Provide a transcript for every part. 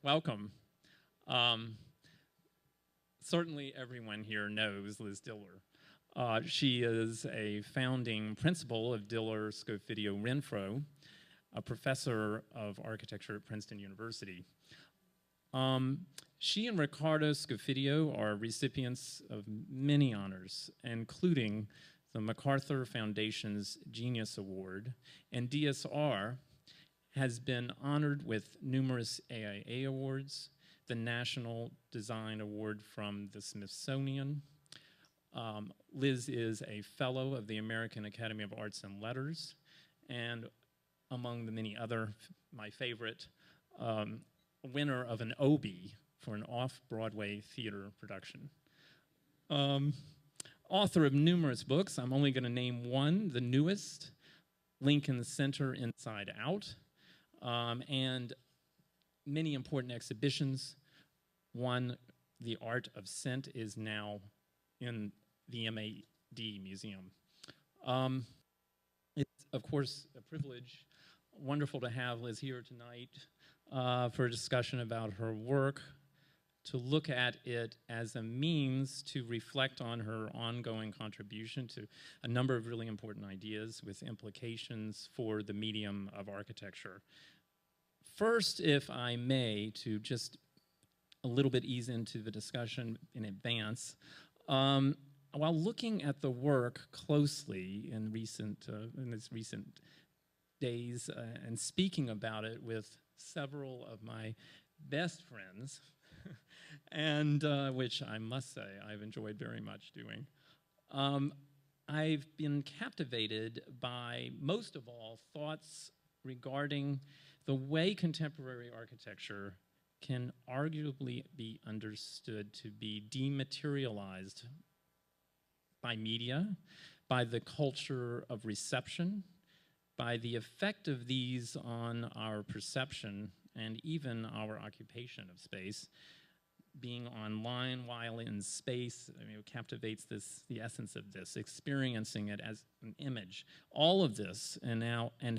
welcome. Um, Certainly everyone here knows Liz Diller. She is a founding principal of Diller Scofidio Renfro, a professor of architecture at Princeton University. She and Ricardo Scofidio are recipients of many honors, including the MacArthur Foundation's Genius Award, and DSR has been honored with numerous AIA awards, the National Design Award from the Smithsonian. Liz is a fellow of the American Academy of Arts and Letters, and among the many other, my favorite, winner of an Obie for an off-Broadway theater production. Author of numerous books, I'm only going to name one, the newest, Lincoln Center Inside Out, and many important exhibitions. One, The Art of Scent, is now in the MAD Museum. It's, of course, a privilege. Wonderful to have Liz here tonight for a discussion about her work, to look at it as a means to reflect on her ongoing contribution to a number of really important ideas with implications for the medium of architecture. First, if I may, to just a little bit ease into the discussion in advance, while looking at the work closely in these recent days and speaking about it with several of my best friends, and which I must say I've enjoyed very much doing, I've been captivated by, most of all, thoughts regarding the way contemporary architecture can arguably be understood to be dematerialized by media, by the culture of reception, by the effect of these on our perception and even our occupation of space. Being online while in space, I mean, it captivates the essence of this, experiencing it as an image. All of this, and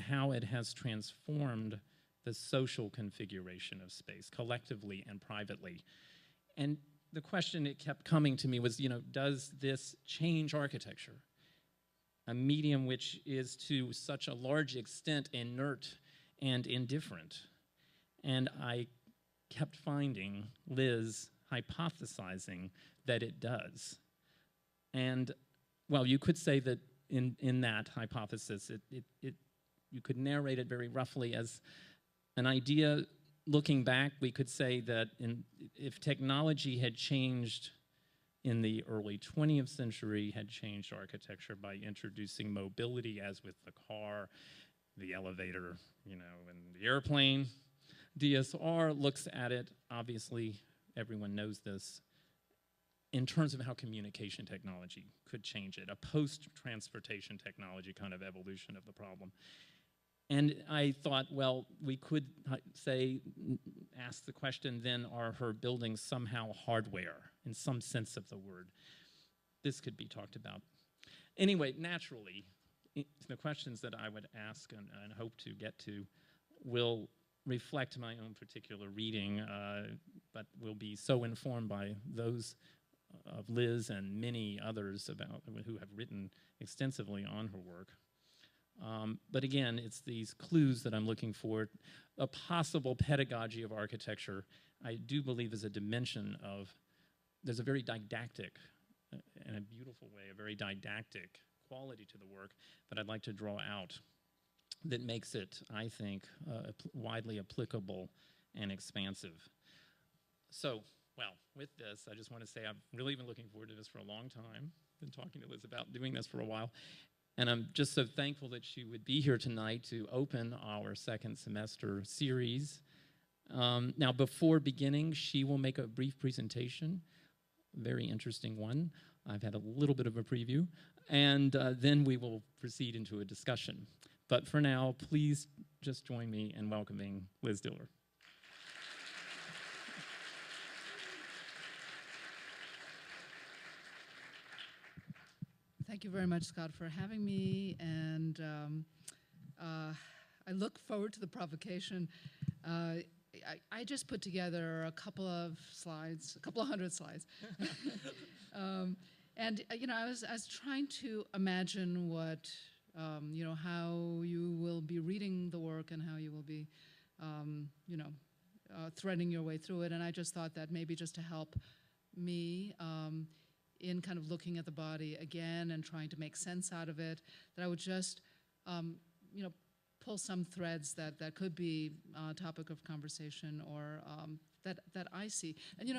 how it has transformed the social configuration of space, collectively and privately. And the question that kept coming to me was, does this change architecture? A medium which is to such a large extent inert and indifferent. And I kept finding Liz hypothesizing that it does. And, well, you could say that in that hypothesis, you could narrate it very roughly as an idea. Looking back, we could say that if technology had changed in the early 20th century, had changed architecture by introducing mobility, as with the car, the elevator, and the airplane, DSR looks at it, obviously, everyone knows this, in terms of how communication technology could change it, a post-transportation technology kind of evolution of the problem. And I thought, well, we could ask the question then, are her buildings somehow hardware in some sense of the word? This could be talked about. Anyway, naturally, the questions that I would ask and hope to get to will reflect my own particular reading, but will be so informed by those of Liz and many others who have written extensively on her work. But again, it's these clues that I'm looking for. A possible pedagogy of architecture, I do believe, is a dimension of, there's a very didactic, in a beautiful way, a very didactic quality to the work that I'd like to draw out that makes it, I think, widely applicable and expansive. So, well, with this, I just want to say I've really been looking forward to this for a long time. Been talking to Liz about doing this for a while. And I'm just so thankful that she would be here tonight to open our second semester series. Now, before beginning, she will make a brief presentation, a very interesting one. I've had a little bit of a preview. And then we will proceed into a discussion. But for now, please just join me in welcoming Liz Diller. Thank you very much, Scott, for having me, and I look forward to the provocation. I just put together a couple of slides, a couple of hundred slides. And I was trying to imagine what, how you will be reading the work and how you will be, threading your way through it. And I just thought that maybe just to help me in kind of looking at the body again and trying to make sense out of it, that I would just, pull some threads that could be a topic of conversation or that I see. And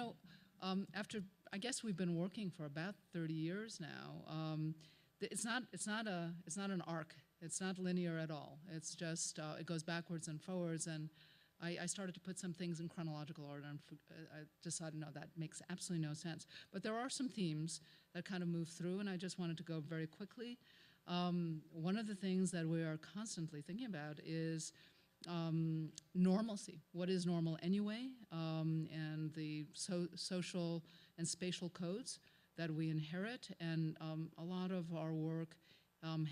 after, I guess we've been working for about 30 years now. It's not an arc. It's not linear at all. It's just it goes backwards and forwards. And I started to put some things in chronological order, and I decided, no, that makes absolutely no sense. But there are some themes that kind of move through, and I just wanted to go very quickly. One of the things that we are constantly thinking about is normalcy. What is normal anyway? And the social and spatial codes that we inherit. And a lot of our work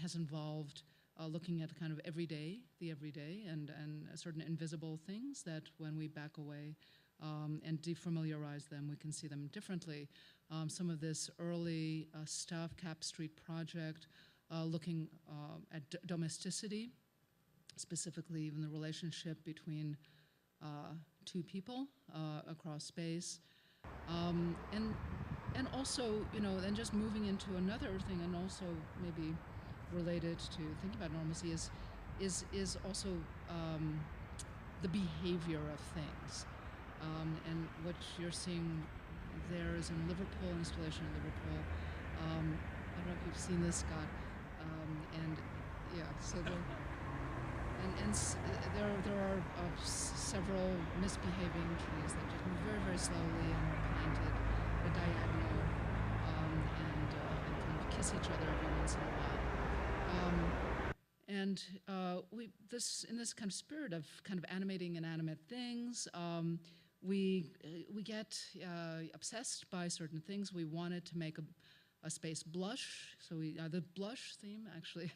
has involved looking at kind of the everyday, and certain invisible things that when we back away and defamiliarize them, we can see them differently. Some of this early stuff, Cap Street Project, looking at domesticity, specifically even the relationship between two people across space. And also, then just moving into another thing, and also maybe related to thinking about normalcy is also the behavior of things. And what you're seeing there is in Liverpool, installation in Liverpool. I don't know if you've seen this, Scott. And yeah, so there are several misbehaving trees that just move very, very slowly and are planted at a diagonal and kind of kiss each other every once in a while. In this kind of spirit of kind of animating inanimate things, we get obsessed by certain things. We wanted to make a space blush, so the blush theme actually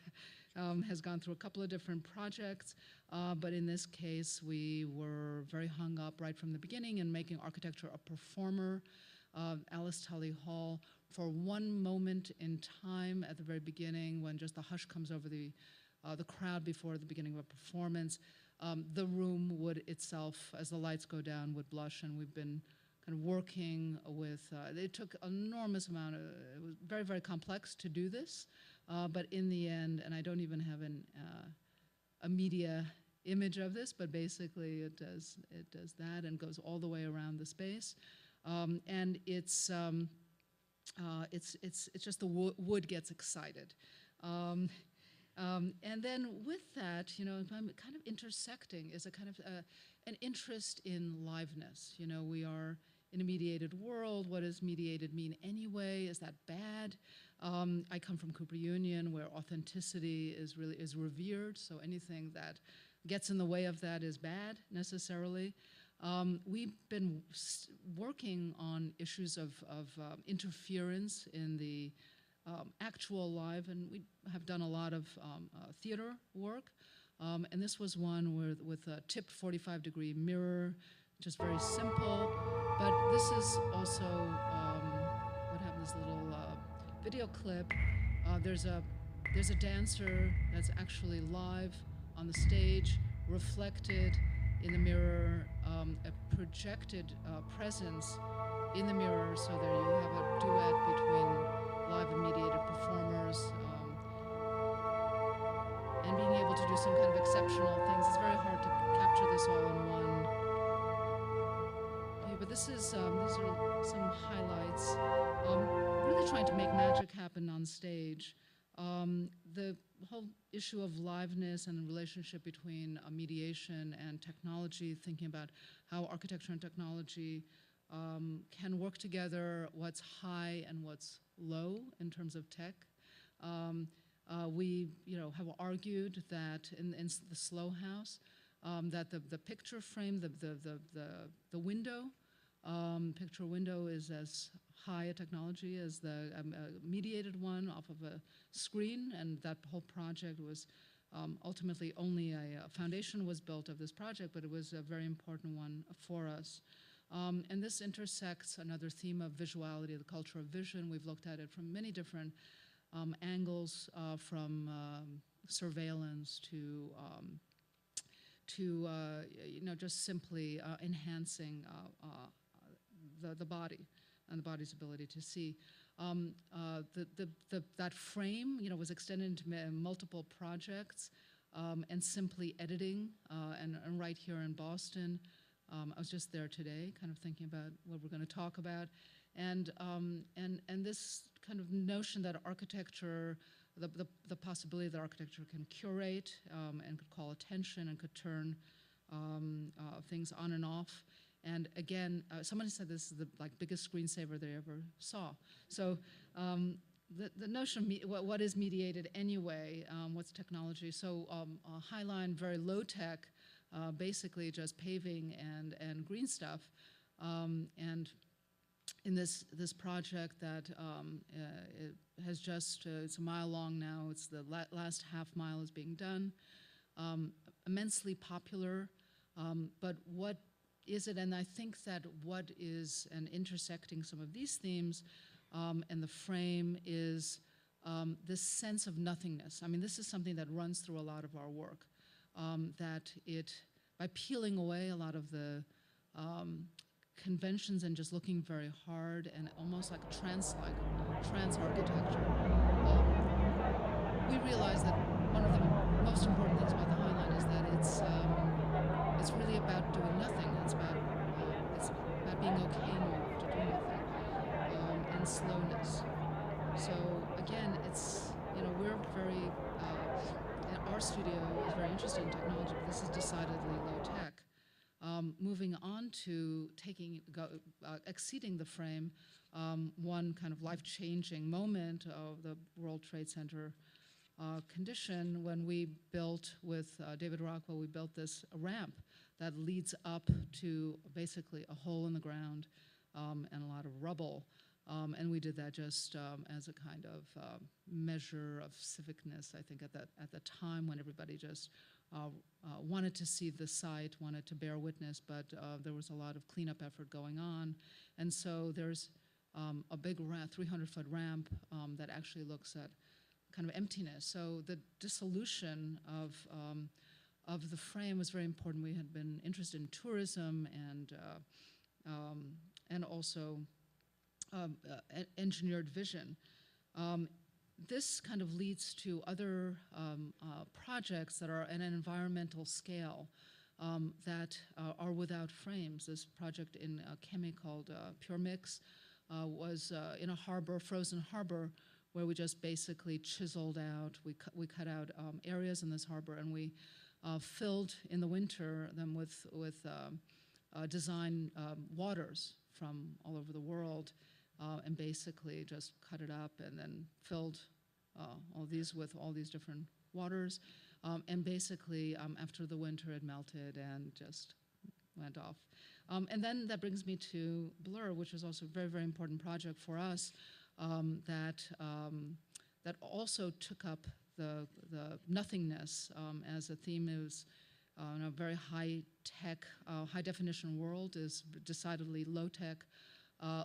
has gone through a couple of different projects, but in this case we were very hung up right from the beginning in making architecture a performer. Alice Tully Hall, for one moment in time at the very beginning, when just the hush comes over the crowd before the beginning of a performance, the room would itself, as the lights go down, would blush. And we've been kind of working with, it took an enormous amount of, it was very, very complex to do this, but in the end, and I don't even have a media image of this, but basically it does that and goes all the way around the space. And it's just the wood gets excited. And then with that, I'm kind of intersecting is a kind of an interest in liveness. We are in a mediated world. What does mediated mean anyway? Is that bad? I come from Cooper Union, where authenticity is revered. So anything that gets in the way of that is bad necessarily. We've been working on issues of interference in the actual live, and we have done a lot of theater work. And this was one with a tipped 45-degree mirror, just very simple. But this is also what happened. This little video clip. There's a dancer that's actually live on the stage, reflected in the mirror, a projected presence in the mirror, so there you have a duet between live and mediated performers, and being able to do some kind of exceptional things. It's very hard to capture this all in one. Okay, but these are some highlights. Really trying to make magic happen on stage. The whole issue of liveness and the relationship between mediation and technology, thinking about how architecture and technology can work together, what's high and what's low in terms of tech. We have argued that in the Slow House, that the picture frame, the window, picture window is as high a technology as the mediated one off of a screen, and that whole project was Ultimately, only a foundation was built of this project, but it was a very important one for us. And this intersects another theme of visuality, the culture of vision. We've looked at it from many different angles, from surveillance to just simply enhancing the body and the body's ability to see. That frame, was extended into multiple projects, and simply editing, and right here in Boston. I was just there today, kind of thinking about what we're going to talk about, and this kind of notion that architecture, the possibility that architecture can curate and could call attention and could turn things on and off. And again, somebody said this is the biggest screensaver they ever saw. So the notion of what is mediated anyway, what's technology? So Highline, very low tech, basically just paving and green stuff. And in this project that it has just, it's a mile long now, it's the last half mile is being done. Immensely popular, but what is it? And I think that what is, and intersecting some of these themes and the frame is this sense of nothingness. I mean, this is something that runs through a lot of our work, that by peeling away a lot of the conventions and just looking very hard and almost like trans architecture, we realize that one of the most important things about the Highline is that it's really about doing nothing. It's about being okay in order to do nothing, and slowness. So again, it's, we're very, our studio is very interested in technology, but this is decidedly low tech. Moving on to exceeding the frame, one kind of life-changing moment of the World Trade Center condition when we built with David Rockwell, we built this ramp that leads up to basically a hole in the ground and a lot of rubble. And we did that just as a kind of measure of civicness, I think, at the time when everybody just wanted to see the site, wanted to bear witness, but there was a lot of cleanup effort going on. And so there's a big 300-foot ramp that actually looks at kind of emptiness. So the dissolution of the frame was very important. We had been interested in tourism and also engineered vision. This kind of leads to other projects that are at an environmental scale that are without frames. This project in Kemi called Pure Mix was in a harbor, frozen harbor, where we just basically chiseled out, we cut out areas in this harbor, and we filled in the winter them with design waters from all over the world, and basically just cut it up and then filled all these with all these different waters. And basically, after the winter, it melted and just went off. And then that brings me to Blur, which is also a very, very important project for us, that also took up the nothingness as a theme. It was in a very high-tech, high-definition world, is decidedly low-tech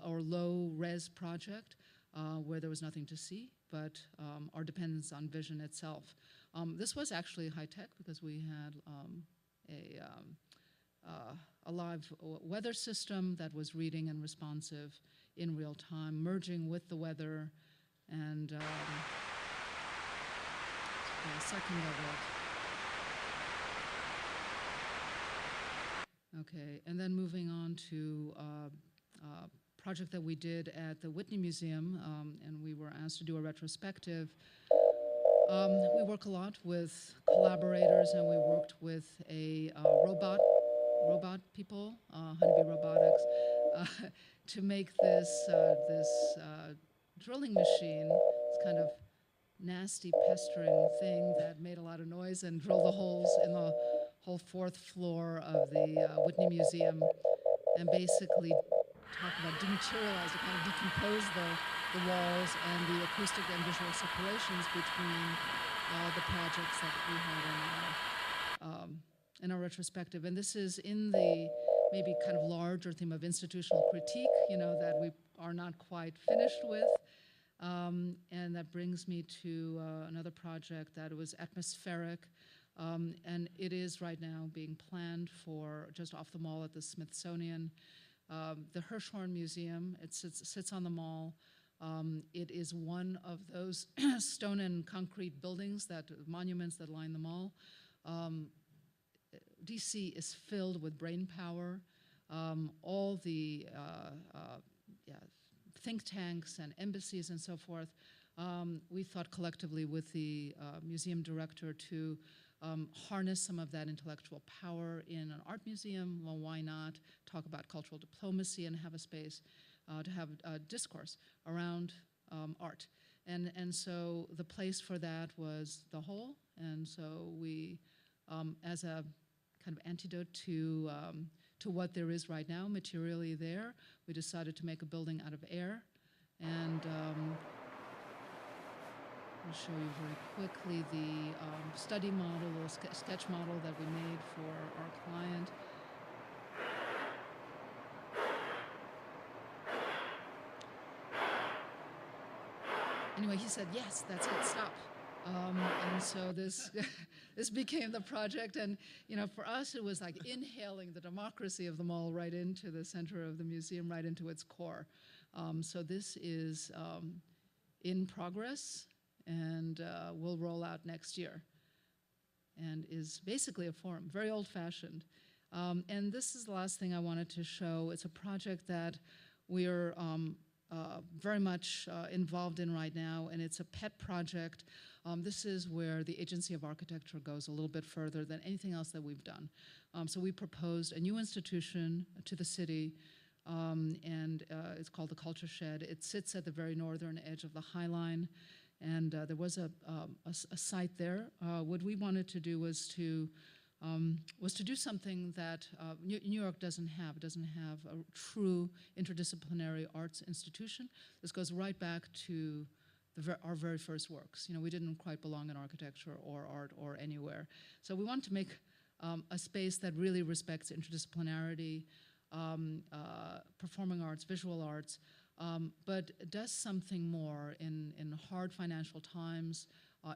or low-res project where there was nothing to see, but our dependence on vision itself. This was actually high-tech because we had a live weather system that was reading and responsive in real time, merging with the weather, and a second of it. Okay, and then moving on to a project that we did at the Whitney Museum, and we were asked to do a retrospective. We work a lot with collaborators, and we worked with a robot people, Honeybee Robotics, to make this drilling machine, this kind of nasty pestering thing that made a lot of noise and drilled the holes in the whole fourth floor of the Whitney Museum, and basically talk about dematerialize, to kind of decompose the walls and the acoustic and visual separations between the projects that we had in our retrospective. And this is in the maybe kind of larger theme of institutional critique, that we are not quite finished with. And that brings me to another project that was atmospheric. And it is right now being planned for just off the mall at the Smithsonian. The Hirshhorn Museum, it sits on the mall. It is one of those stone and concrete buildings, monuments that line the mall. DC is filled with brain power. All the think tanks and embassies and so forth. We thought collectively with the museum director to harness some of that intellectual power in an art museum. Well, why not talk about cultural diplomacy and have a space to have a discourse around art. And so the place for that was the Hole. And so we, as a kind of antidote to what there is right now materially there, we decided to make a building out of air. And I'll show you very quickly the study model, the sketch model that we made for our client. Anyway, he said, yes, that's it, stop. And so this this became the project. And, for us, it was like inhaling the democracy of the mall right into the center of the museum, right into its core. So this is in progress and will roll out next year and is basically a forum, very old-fashioned. And this is the last thing I wanted to show. It's a project that we are very much involved in right now, and it's a pet project. This is where the Agency of Architecture goes a little bit further than anything else that we've done. So we proposed a new institution to the city, and it's called the Culture Shed. It sits at the very northern edge of the High Line, and there was a site there. What we wanted to do was to do something that New York doesn't have. It doesn't have a true interdisciplinary arts institution. This goes right back to our very first works. We didn't quite belong in architecture or art or anywhere. So we want to make a space that really respects interdisciplinarity, performing arts, visual arts, but does something more in hard financial times.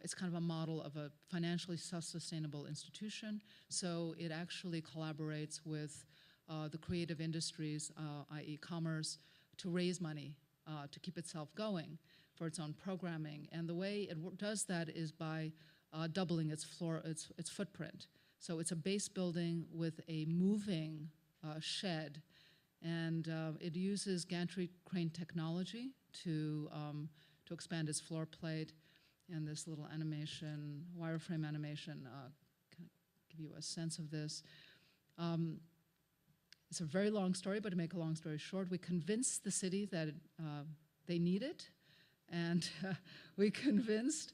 It's kind of a model of a financially self-sustainable institution. So it actually collaborates with the creative industries, i.e. commerce, to raise money to keep itself going for its own programming. And the way it does that is by doubling its footprint. So it's a base building with a moving shed, and it uses gantry crane technology to expand its floor plate. And this little animation, wireframe animation, can give you a sense of this. It's a very long story, but to make a long story short, we convinced the city that they need it, and we convinced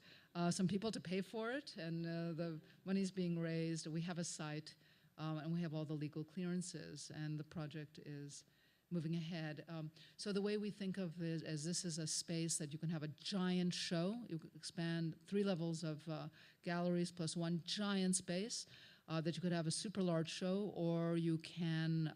some people to pay for it, and the money's being raised. We have a site, and we have all the legal clearances, and the project is moving ahead. So the way we think of it as this is a space that you can have a giant show. You can expand 3 levels of galleries plus one giant space that you could have a super large show, or you can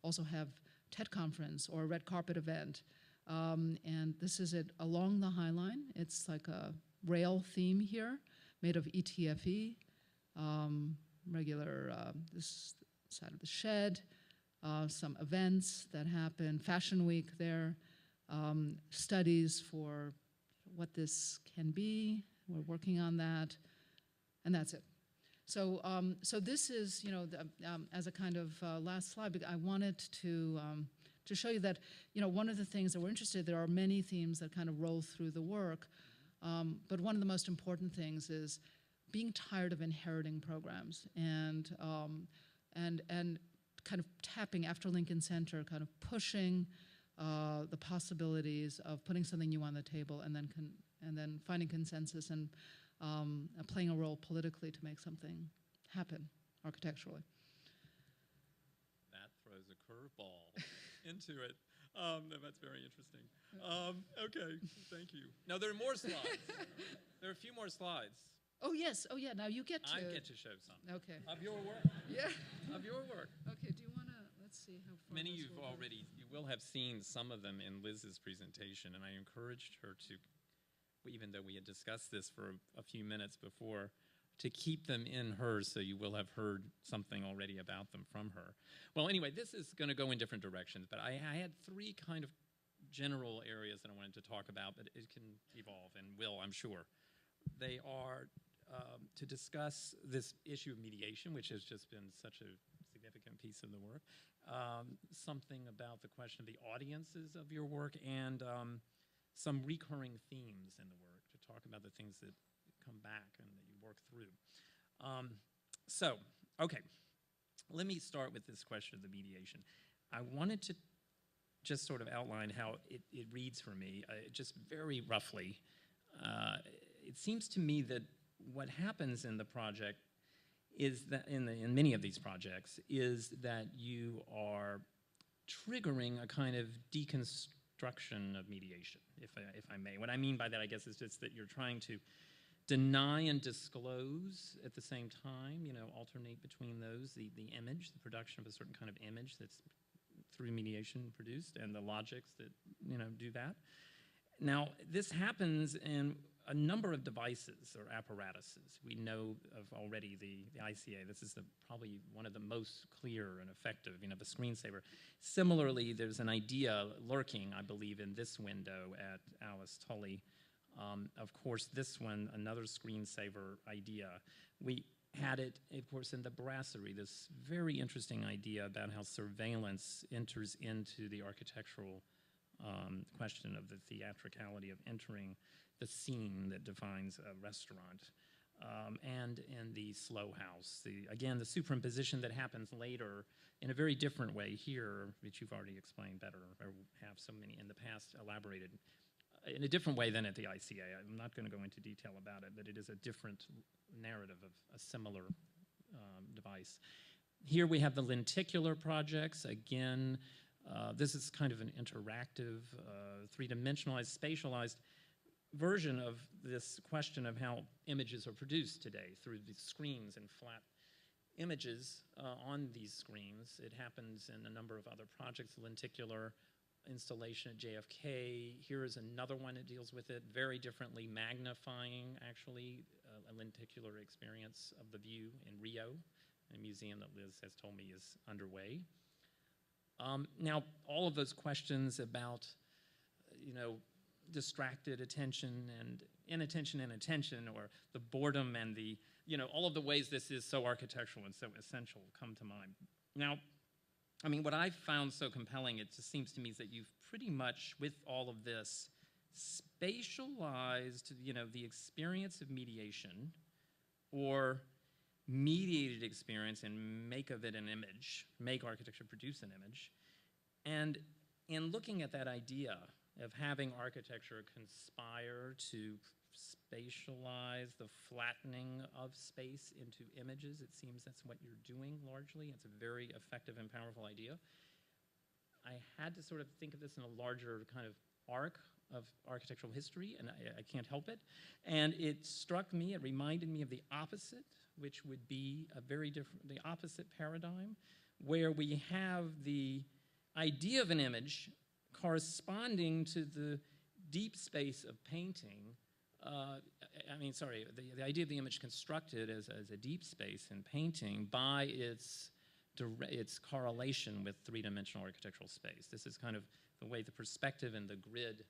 also have TED conference or a red carpet event. And this is it along the High Line. It's like a rail theme here made of ETFE, regular this side of the shed. Some events that happen, Fashion Week there, studies for what this can be. We're working on that, and that's it. So, so this is, as a kind of last slide, I wanted to show you that, one of the things that we're interested in, there are many themes that kind of roll through the work, but one of the most important things is being tired of inheriting programs and kind of tapping after Lincoln Center, kind of pushing the possibilities of putting something new on the table, and then finding consensus and playing a role politically to make something happen architecturally. That throws a curveball into it. That's very interesting. Okay, thank you. Now there are more slides. There are a few more slides. Oh, yes. Oh, yeah. Now you get to. I get to show some. Okay. Of your work. Yeah. Of your work. Okay. Do you want to, let's see how far Many this you've will go. already, you will have seen some of them in Liz's presentation, and I encouraged her to, even though we had discussed this for a few minutes before, to keep them in hers, so you will have heard something already about them from her. Well, anyway, this is going to go in different directions, but I had three kind of general areas that I wanted to talk about, but it can evolve and will, I'm sure. They are to discuss this issue of mediation, which has just been such a significant piece of the work, something about the question of the audiences of your work, and some recurring themes in the work, to talk about the things that come back and that you work through. Okay, let me start with this question of the mediation. I wanted to just sort of outline how it reads for me, just very roughly. It seems to me that what happens in the project is that, in many of these projects, is that you are triggering a kind of deconstruction of mediation, if I may. What I mean by that, I guess, is just that you're trying to deny and disclose at the same time, alternate between those, the image, the production of a certain kind of image that's through mediation produced, and the logics that, do that. Now, this happens in a number of devices or apparatuses. We know of already the ICA. This is probably one of the most clear and effective, the screensaver. Similarly, there's an idea lurking, I believe, in this window at Alice Tully. Of course, this one, another screensaver idea. We had it, of course, in the brasserie, this very interesting idea about how surveillance enters into the architectural question of the theatricality of entering the scene that defines a restaurant. And in the slow house, again, the superimposition that happens later in a very different way here, which you've already explained better, or have so many in the past elaborated, in a different way than at the ICA. I'm not going to go into detail about it, but it is a different narrative of a similar device. Here we have the lenticular projects. Again, this is kind of an interactive, three-dimensionalized, spatialized version of this question of how images are produced today through the screens and flat images on these screens. It happens in a number of other projects, lenticular installation at JFK. Here is another one that deals with it very differently, magnifying, actually, a lenticular experience of the view in Rio, a museum that Liz has told me is underway. Now, all of those questions about, distracted attention and inattention and attention, or the boredom and the, all of the ways this is so architectural and so essential come to mind. Now, what I've found so compelling, it just seems to me, is that you've pretty much, with all of this, spatialized, the experience of mediation, or mediated experience, and make of it an image, make architecture produce an image. And in looking at that idea of having architecture conspire to spatialize the flattening of space into images, it seems that's what you're doing largely. It's a very effective and powerful idea. I had to sort of think of this in a larger kind of arc of architectural history, and I can't help it. And it struck me, it reminded me of the opposite, which would be a very different, the opposite paradigm, where we have the idea of an image corresponding to the deep space of painting. The idea of the image constructed as a deep space in painting by its correlation with three-dimensional architectural space. This is kind of the way the perspective and the grid,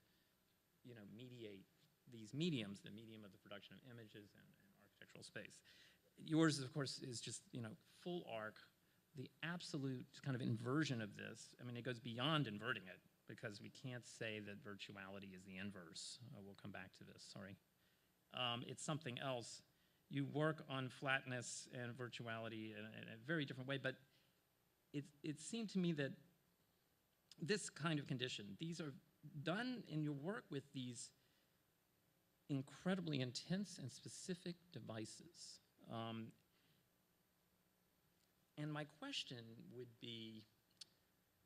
mediate these mediums, the medium of the production of images and architectural space. Yours, of course, is just, full arc, the absolute kind of inversion of this. It goes beyond inverting it, because we can't say that virtuality is the inverse. We'll come back to this, sorry. It's something else. You work on flatness and virtuality in a very different way, but it seemed to me that this kind of condition, these are done in your work with these incredibly intense and specific devices. And my question would be,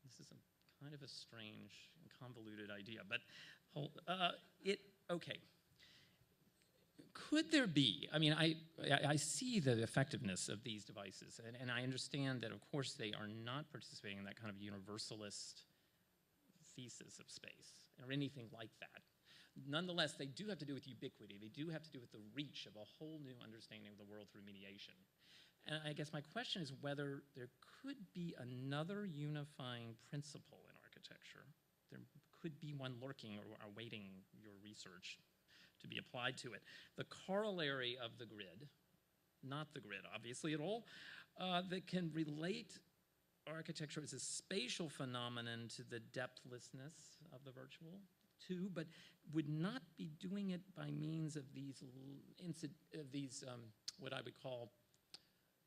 this is kind of a strange and convoluted idea, but okay. could there be? I mean, I see the effectiveness of these devices, and I understand that, of course, they are not participating in that kind of universalist thesis of space or anything like that. Nonetheless, they do have to do with ubiquity. They do have to do with the reach of a whole new understanding of the world through mediation. And I guess my question is whether there could be another unifying principle in architecture. There could be one lurking or awaiting your research to be applied to it. The corollary of the grid, not the grid obviously at all, that can relate architecture as a spatial phenomenon to the depthlessness of the virtual too, but would not be doing it by means of these what I would call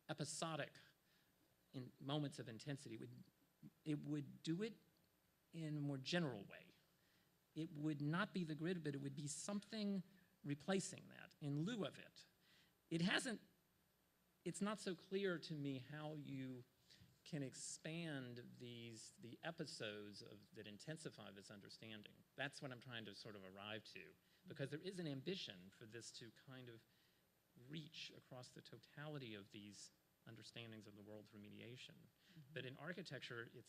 episodic in moments of intensity. It would do it in a more general way. It would not be the grid, but it would be something replacing that in lieu of it. It's not so clear to me how you can expand the episodes that intensify this understanding. That's what I'm trying to sort of arrive to, because there is an ambition for this to kind of reach across the totality of these understandings of the world through mediation. Mm-hmm. But in architecture, it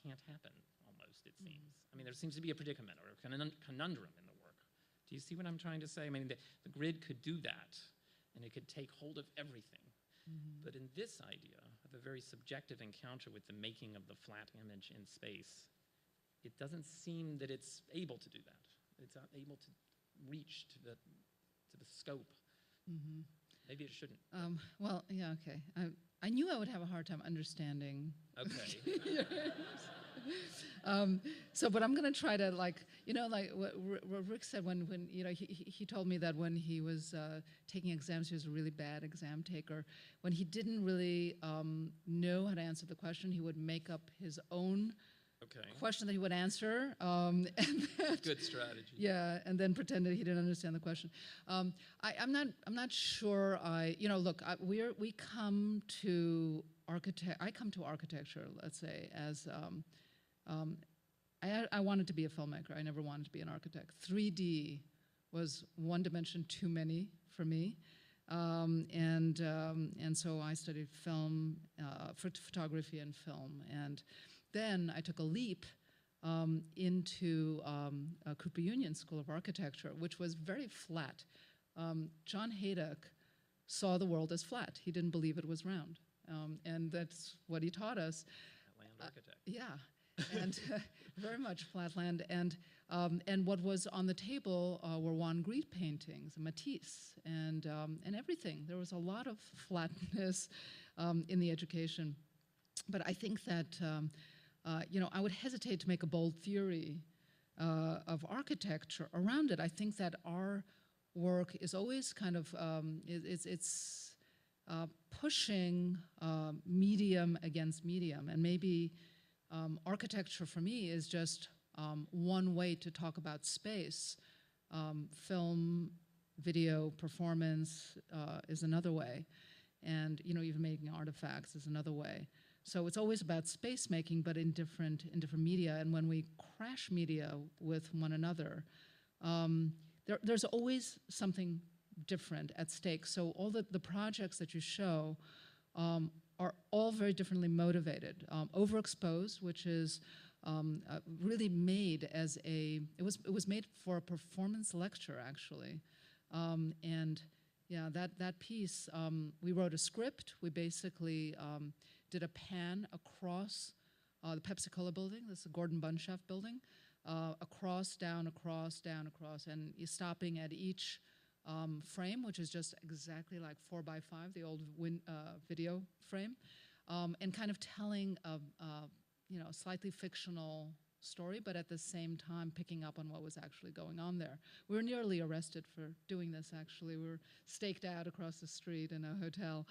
can't happen almost, it seems. I mean, there seems to be a predicament or a conundrum in the work. Do you see what I'm trying to say? I mean, the grid could do that, and it could take hold of everything. Mm-hmm. But in this idea of a very subjective encounter with the making of the flat image in space, it doesn't seem that it's able to do that. It's not able to reach to the scope. Mm-hmm. Maybe it shouldn't. Well, yeah, okay. I knew I would have a hard time understanding. Okay. But I'm going to try to, like what Rick said when he told me that when he was taking exams, he was a really bad exam taker. When he didn't really know how to answer the question, he would make up his own question that he would answer. Good strategy. Yeah, and then pretended he didn't understand the question. I'm not sure. We come to I come to architecture, let's say, as I wanted to be a filmmaker. I never wanted to be an architect. 3D was one dimension too many for me, and so I studied film, photography and film, and then I took a leap into Cooper Union School of Architecture, which was very flat. John Haydock saw the world as flat. He didn't believe it was round, and that's what he taught us. Land architect. Yeah. And very much flatland, and what was on the table were Juan Gris paintings, Matisse, and everything. There was a lot of flatness in the education, but I think that I would hesitate to make a bold theory of architecture around it. I think that our work is always kind of it's pushing medium against medium, and maybe. Architecture for me is just one way to talk about space. Film, video, performance is another way, and even making artifacts is another way. So it's always about space making, but in different media. And when we crash media with one another, there's always something different at stake. So all the projects that you show. Are all very differently motivated. Overexposed, which is really made as it was made for a performance lecture, actually. And yeah, that piece, we wrote a script. We basically did a pan across the Pepsi-Cola building. This is the Gordon Bunshaft building. Across, down, across, down, across, and you're stopping at each frame, which is just exactly like 4x5, the old video frame, and kind of telling a slightly fictional story, but at the same time picking up on what was actually going on there. We were nearly arrested for doing this, actually. We were staked out across the street in a hotel,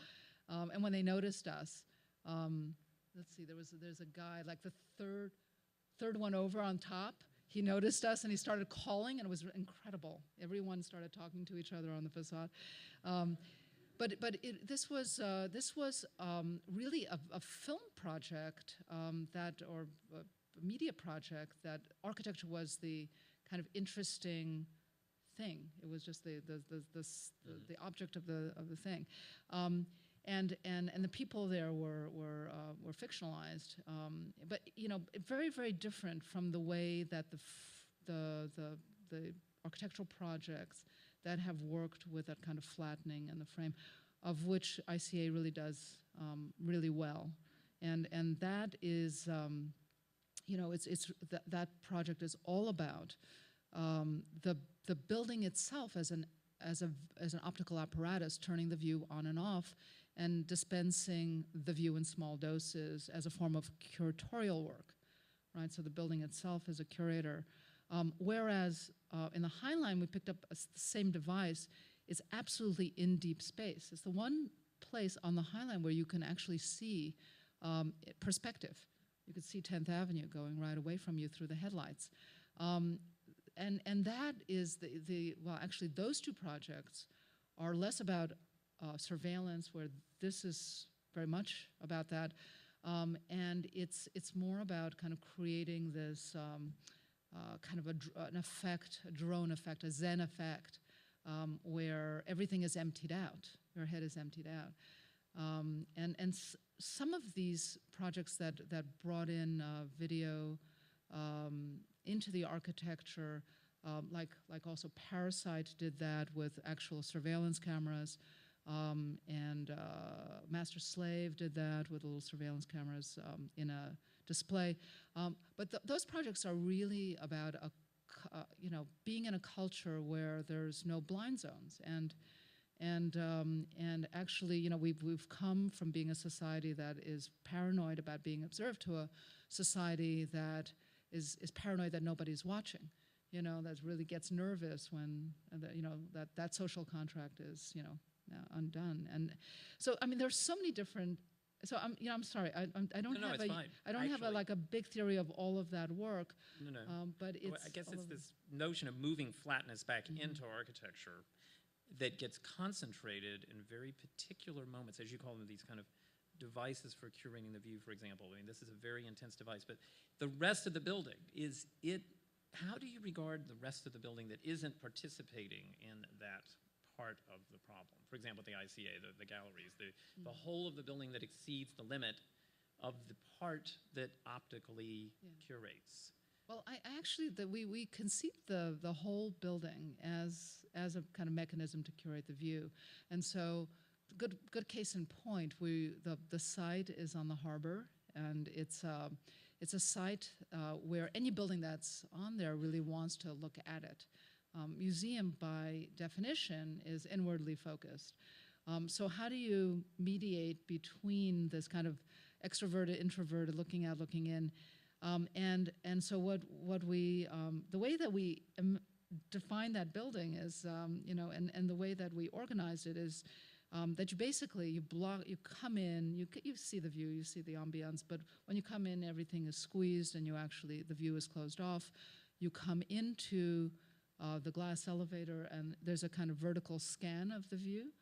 and when they noticed us, let's see, there's a guy, like the third one over on top. He noticed us and he started calling, and it was incredible. Everyone started talking to each other on the facade. This was really a film project or a media project that architecture was the kind of interesting thing. It was just the object of the thing. And the people there were fictionalized, but very, very different from the way that the architectural projects that have worked with that kind of flattening in the frame, of which ICA really does really well, and that is that project is all about the building itself as an optical apparatus, turning the view on and off, and dispensing the view in small doses as a form of curatorial work, right? So the building itself is a curator. Whereas in the High Line, we picked up the same device. It's absolutely in deep space. It's the one place on the High Line where you can actually see perspective. You could see 10th Avenue going right away from you through the headlights. And that is well, actually, those two projects are less about surveillance, where this is very much about that, and it's more about kind of creating this kind of an effect, a drone effect, a Zen effect, where everything is emptied out, your head is emptied out. And some of these projects that brought in video into the architecture, like also Parasite did that with actual surveillance cameras, and Master Slave did that with little surveillance cameras in a display. But those projects are really about being in a culture where there's no blind zones, and actually, we've come from being a society that is paranoid about being observed to a society that is paranoid that nobody's watching. That really gets nervous when that social contract is now undone. And so, I mean, there's so many different. So I'm sorry, I don't have a big theory of all of that work. No. But it's. Well, I guess it's this notion of moving flatness back into architecture that gets concentrated in very particular moments, as you call them, these kind of devices for curating the view, for example. I mean, this is a very intense device, but the rest of the building, how do you regard the rest of the building that isn't participating in that part of the problem? For example, the ICA, the galleries, the whole of the building that exceeds the limit of the part that optically curates. Well, we conceived the whole building as a kind of mechanism to curate the view, and so good case in point. The site is on the harbor, and it's a site where any building that's on there really wants to look at it. Museum, by definition, is inwardly focused. So how do you mediate between this kind of extroverted, introverted, looking out, looking in? And so what we the way that we define that building is and the way that we organized it is that you come in, you see the view, you see the ambience, but when you come in, everything is squeezed, and the view is closed off. You come into the glass elevator, and there's a kind of vertical scan of the view.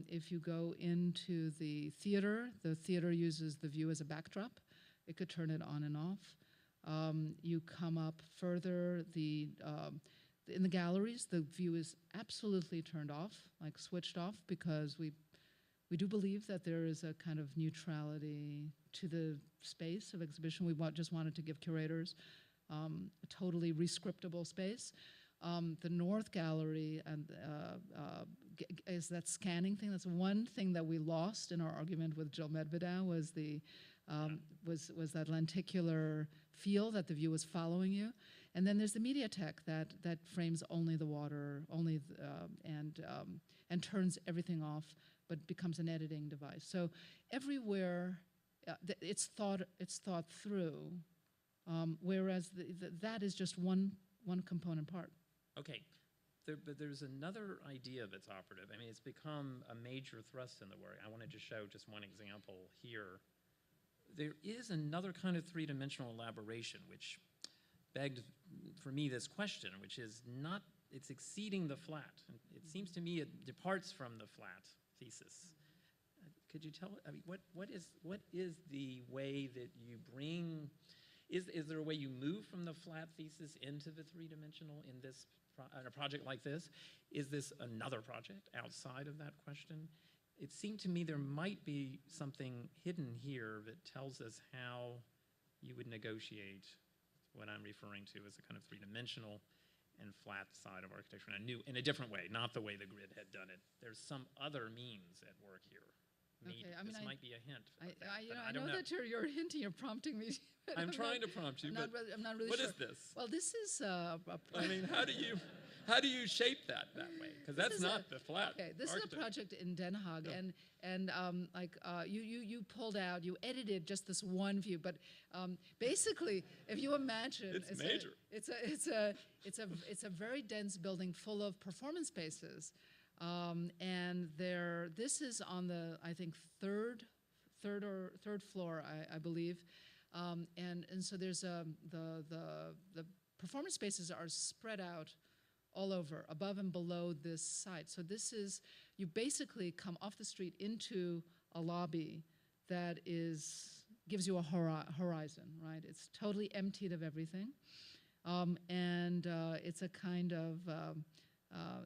If you go into the theater uses the view as a backdrop. It could turn it on and off. You come up further, in the galleries, the view is absolutely turned off, like switched off, because we do believe that there is a kind of neutrality to the space of exhibition. We just wanted to give curators a totally rescriptable space. The North Gallery is that scanning thing. That's one thing that we lost in our argument with Jill Medvedev was that lenticular feel that the view was following you. And then there's the Mediatek that frames only the water, and turns everything off, but becomes an editing device. So everywhere it's thought through, whereas that is just one component part. Okay, but there's another idea that's operative. I mean, it's become a major thrust in the work. I wanted to show just one example here. There is another kind of three-dimensional elaboration, which begged for me this question, which is it's exceeding the flat. It seems to me it departs from the flat thesis. Could you tell, I mean, what is the way that you bring, is there a way you move from the flat thesis into the three-dimensional in this a project like this? Is this another project outside of that question? It seemed to me there might be something hidden here that tells us how you would negotiate what I'm referring to as a kind of three-dimensional and flat side of architecture in a different way, not the way the grid had done it. There's some other means at work here. Maybe. Okay, I mean, this might be a hint. I know that you're hinting, you're prompting me. I'm trying to prompt you, but I'm not really what sure. is this? Well, this is I mean, how do you shape that way? Because that's not the flat. Okay, this is a project in Den Haag, and you pulled out, you edited just this one view, but basically, if you imagine, it's major. It's a very dense building full of performance spaces, and this is on the, I think, third floor, I believe, and so there's the performance spaces are spread out all over, above and below this site. So this is, you basically come off the street into a lobby that gives you a horizon, right? It's totally emptied of everything, and it's a kind of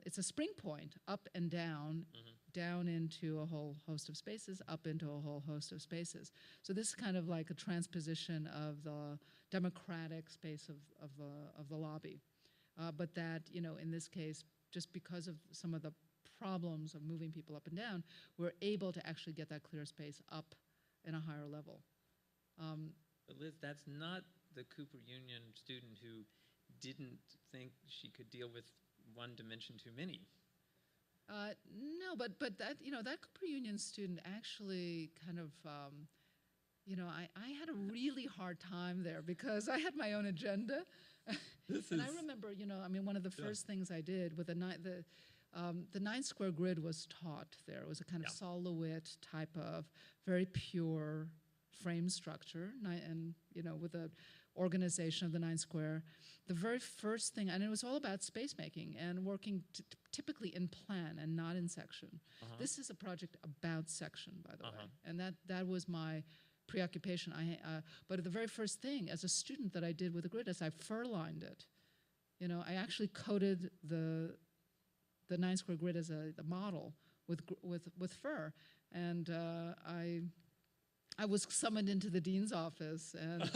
it's a spring point up and down, down into a whole host of spaces, up into a whole host of spaces. So this is kind of like a transposition of the democratic space of the lobby. But that, in this case, just because of some of the problems of moving people up and down, we're able to actually get that clear space up in a higher level. But Liz, that's not the Cooper Union student who didn't think she could deal with one dimension too many. No, but that, that Cooper Union student actually kind of, I had a really hard time there because I had my own agenda. And I remember, one of the first things I did with the 9 square grid was taught there. It was a kind of Soloist type of very pure frame structure, and with the organization of the 9 square. The very first thing, and it was all about space making and working typically in plan and not in section. This is a project about section, by the way, and that was my preoccupation. But the very first thing as a student that I did with the grid is I fur-lined it. I actually coated the 9 square grid as a model with fur, and I was summoned into the dean's office, and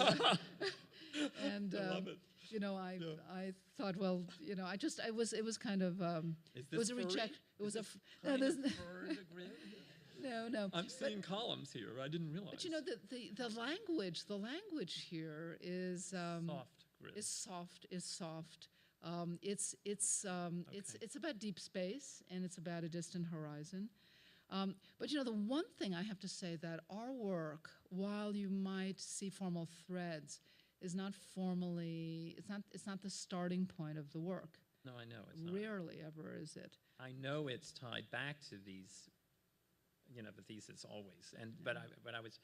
and I love it. I thought, well, it was kind of it was a rejection. It was a fur to grid? No. I'm seeing columns here. I didn't realize. But the language here is soft grid. Is soft. It's about deep space, and it's about a distant horizon. But the one thing I have to say that our work, while you might see formal threads, is not formally. It's not the starting point of the work. No, I know it's not. Rarely ever is it. I know it's tied back to these. The thesis always, but I was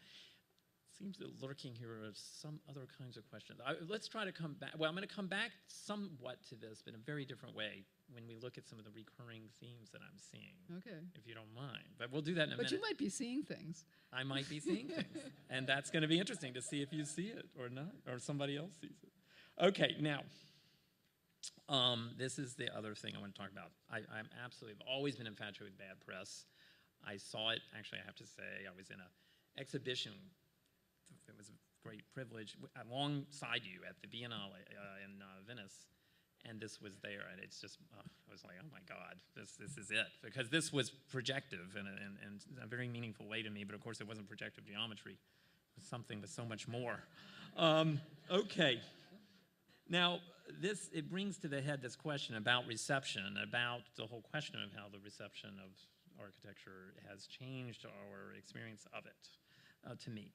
seems that lurking here are some other kinds of questions. Let's try to come back. Well, I'm going to come back somewhat to this, but in a very different way when we look at some of the recurring themes that I'm seeing. Okay. If you don't mind, but we'll do that in a minute. But you might be seeing things. I might be seeing things, and that's going to be interesting to see if you see it or not, or somebody else sees it. Okay, now. This is the other thing I want to talk about. I've always been infatuated with bad press. I saw it, actually, I have to say, I was in an exhibition. It was a great privilege alongside you at the Biennale in Venice, and this was there, and it's just, I was like, oh my God, this is it, because this was projective in a very meaningful way to me, but of course it wasn't projective geometry. It was something with so much more. Okay. Now, it brings to the head this question about reception, about the whole question of how the reception of architecture has changed our experience of it, to me.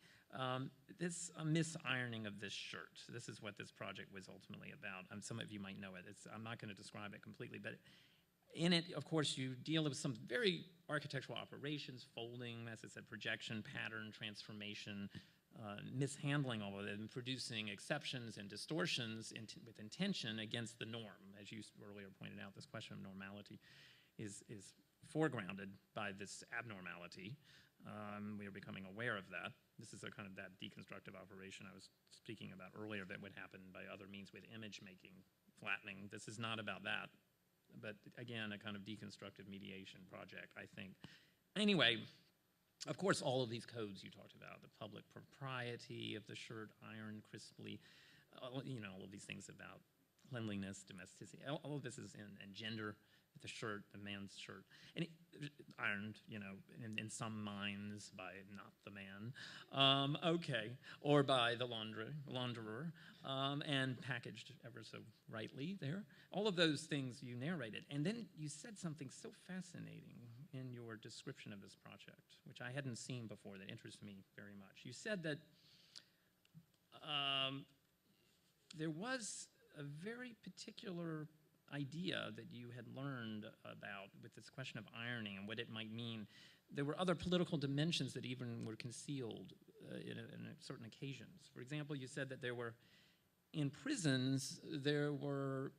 This misironing of this shirt, this is what this project was ultimately about. Some of you might know it. I'm not going to describe it completely, but in it, of course, you deal with some very architectural operations, folding, as I said, projection, pattern, transformation, mishandling all of it, and producing exceptions and distortions with intention against the norm. As you earlier pointed out, this question of normality is foregrounded by this abnormality. We are becoming aware of that. This is a kind of that deconstructive operation I was speaking about earlier that would happen by other means with image making, flattening. This is not about that. but again, a kind of deconstructive mediation project, I think. Anyway, of course, all of these codes you talked about, the public propriety of the shirt, ironed crisply, all of these things about cleanliness, domesticity, all of this is and gender, the shirt, the man's shirt, and ironed, in some minds by not the man, or by the launderer, and packaged ever so rightly there. All of those things you narrated, and then you said something so fascinating in your description of this project, which I hadn't seen before, that interests me very much. You said that there was a very particular idea that you had learned about with this question of ironing and what it might mean. There were other political dimensions that even were concealed in certain occasions. For example, you said that in prisons, there were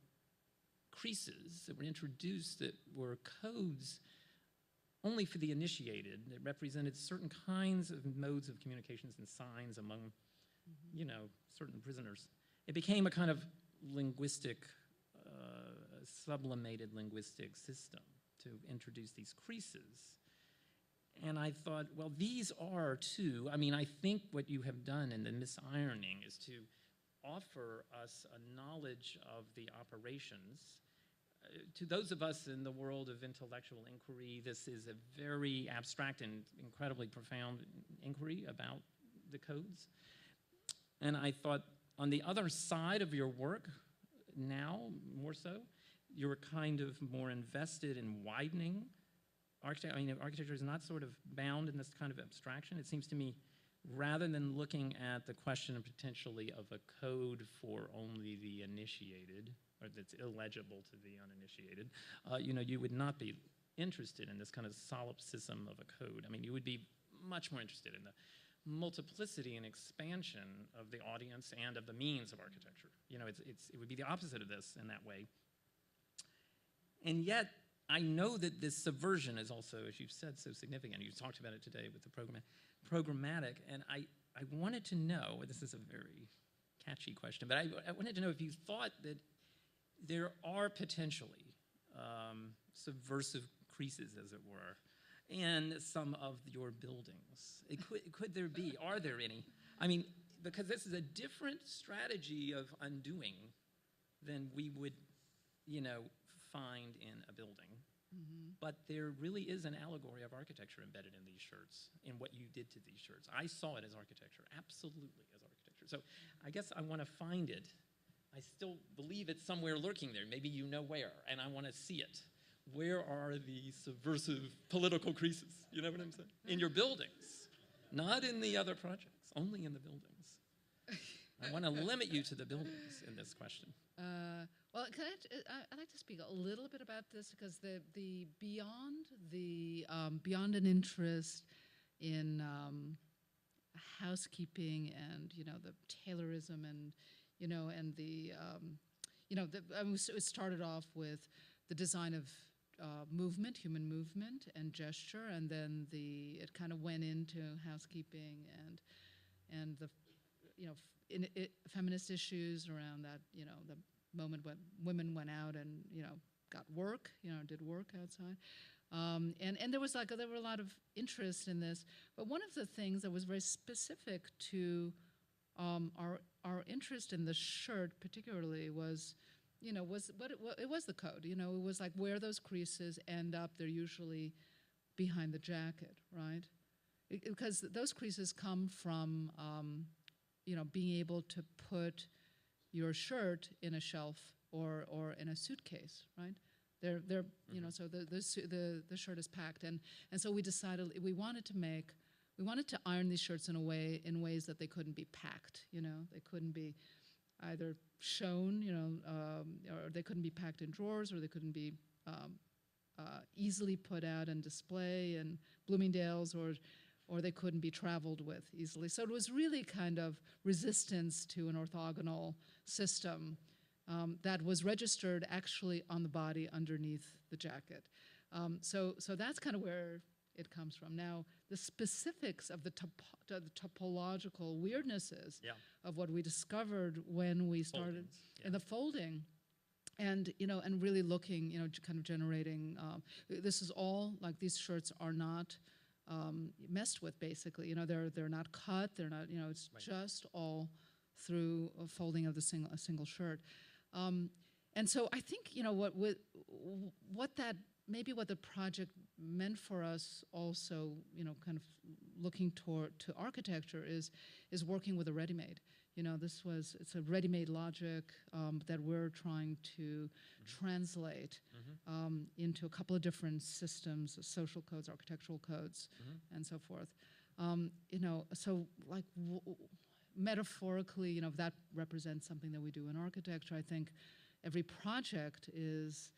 creases that were introduced that were codes only for the initiated. That represented certain kinds of modes of communications and signs among, certain prisoners. It became a kind of linguistic, sublimated linguistic system to introduce these creases. And I thought, well, these are too, I think what you have done in the misironing is to offer us a knowledge of the operations. To those of us in the world of intellectual inquiry, this is a very abstract and incredibly profound inquiry about the codes. And I thought, on the other side of your work, now more so, you're kind of more invested in widening architecture. Architecture is not sort of bound in this kind of abstraction. It seems to me, rather than looking at the question potentially of a code for only the initiated, or that's illegible to the uninitiated, you would not be interested in this kind of solipsism of a code. You would be much more interested in the multiplicity and expansion of the audience and of the means of architecture. It would be the opposite of this in that way. And yet, I know that this subversion is also, as you've said, so significant. You talked about it today with the programmatic, and I wanted to know, this is a very catchy question, but I wanted to know if you thought that there are potentially subversive creases, as it were, in some of your buildings. Could there be? Are there any? Because this is a different strategy of undoing than we would, find in a building. Mm-hmm. But there really is an allegory of architecture embedded in these shirts, in what you did to these shirts. I saw it as architecture, absolutely as architecture. So I guess I want to find it. I still believe it's somewhere lurking there. Maybe you know where, and I want to see it. Where are the subversive political creases? You know what I'm saying? In your buildings, not in the other projects, only in the buildings. I want to limit you to the buildings in this question. Well, I'd like to speak a little bit about this, because the beyond an interest in housekeeping and the Taylorism and it started off with the design of movement, human movement and gesture, and then it kind of went into housekeeping and the feminist issues around that, the moment when women went out and got work, did work outside, and there were a lot of interest in this. But one of the things that was very specific to our interest in the shirt, particularly, was it was the code. It was like where those creases end up. They're usually behind the jacket, right? Because those creases come from being able to put your shirt in a shelf or in a suitcase, right? They're mm-hmm. So the shirt is packed, and so we decided we wanted to iron these shirts in ways that they couldn't be packed. They couldn't be either shown, or they couldn't be packed in drawers, or they couldn't be easily put out and display in Bloomingdale's, or they couldn't be traveled with easily. So it was really kind of resistance to an orthogonal system that was registered actually on the body underneath the jacket. So that's kind of where it comes from. Now, the specifics of the topological weirdnesses of what we discovered when we started in the folding and and really looking, kind of generating. This is all like these shirts are not messed with. Basically, they're not cut. They're not. It's Right. just all through a folding of a single shirt. And so I think what that maybe what the project meant for us also, kind of looking to architecture is working with a ready-made. It's a ready-made logic that we're trying to translate into a couple of different systems, social codes, architectural codes, and so forth. So like metaphorically, that represents something that we do in architecture. I think every project is,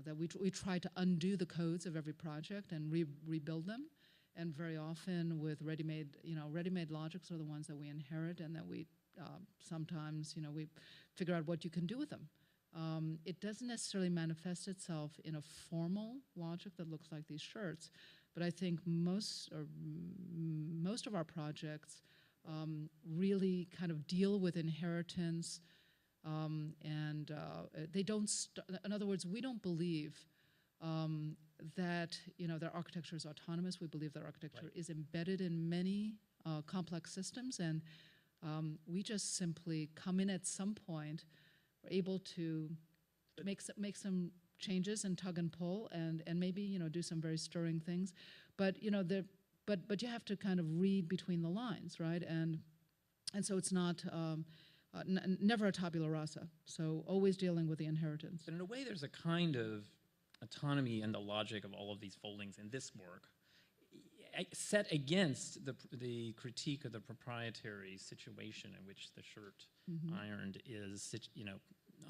that we try to undo the codes of every project and rebuild them. And very often with ready-made logics are the ones that we inherit, and that we sometimes, we figure out what you can do with them. It doesn't necessarily manifest itself in a formal logic that looks like these shirts, but I think most of our projects really kind of deal with inheritance, and they don't. In other words, we don't believe that their architecture is autonomous. We believe that architecture is embedded in many complex systems, and we just simply come in at some point, we're able to make some changes and tug and pull, and maybe do some very stirring things, but but you have to kind of read between the lines, right? And so it's not. Never a tabula rasa, so always dealing with the inheritance. But in a way, there's a kind of autonomy in the logic of all of these foldings in this work, set against the critique of the proprietary situation in which the shirt ironed is,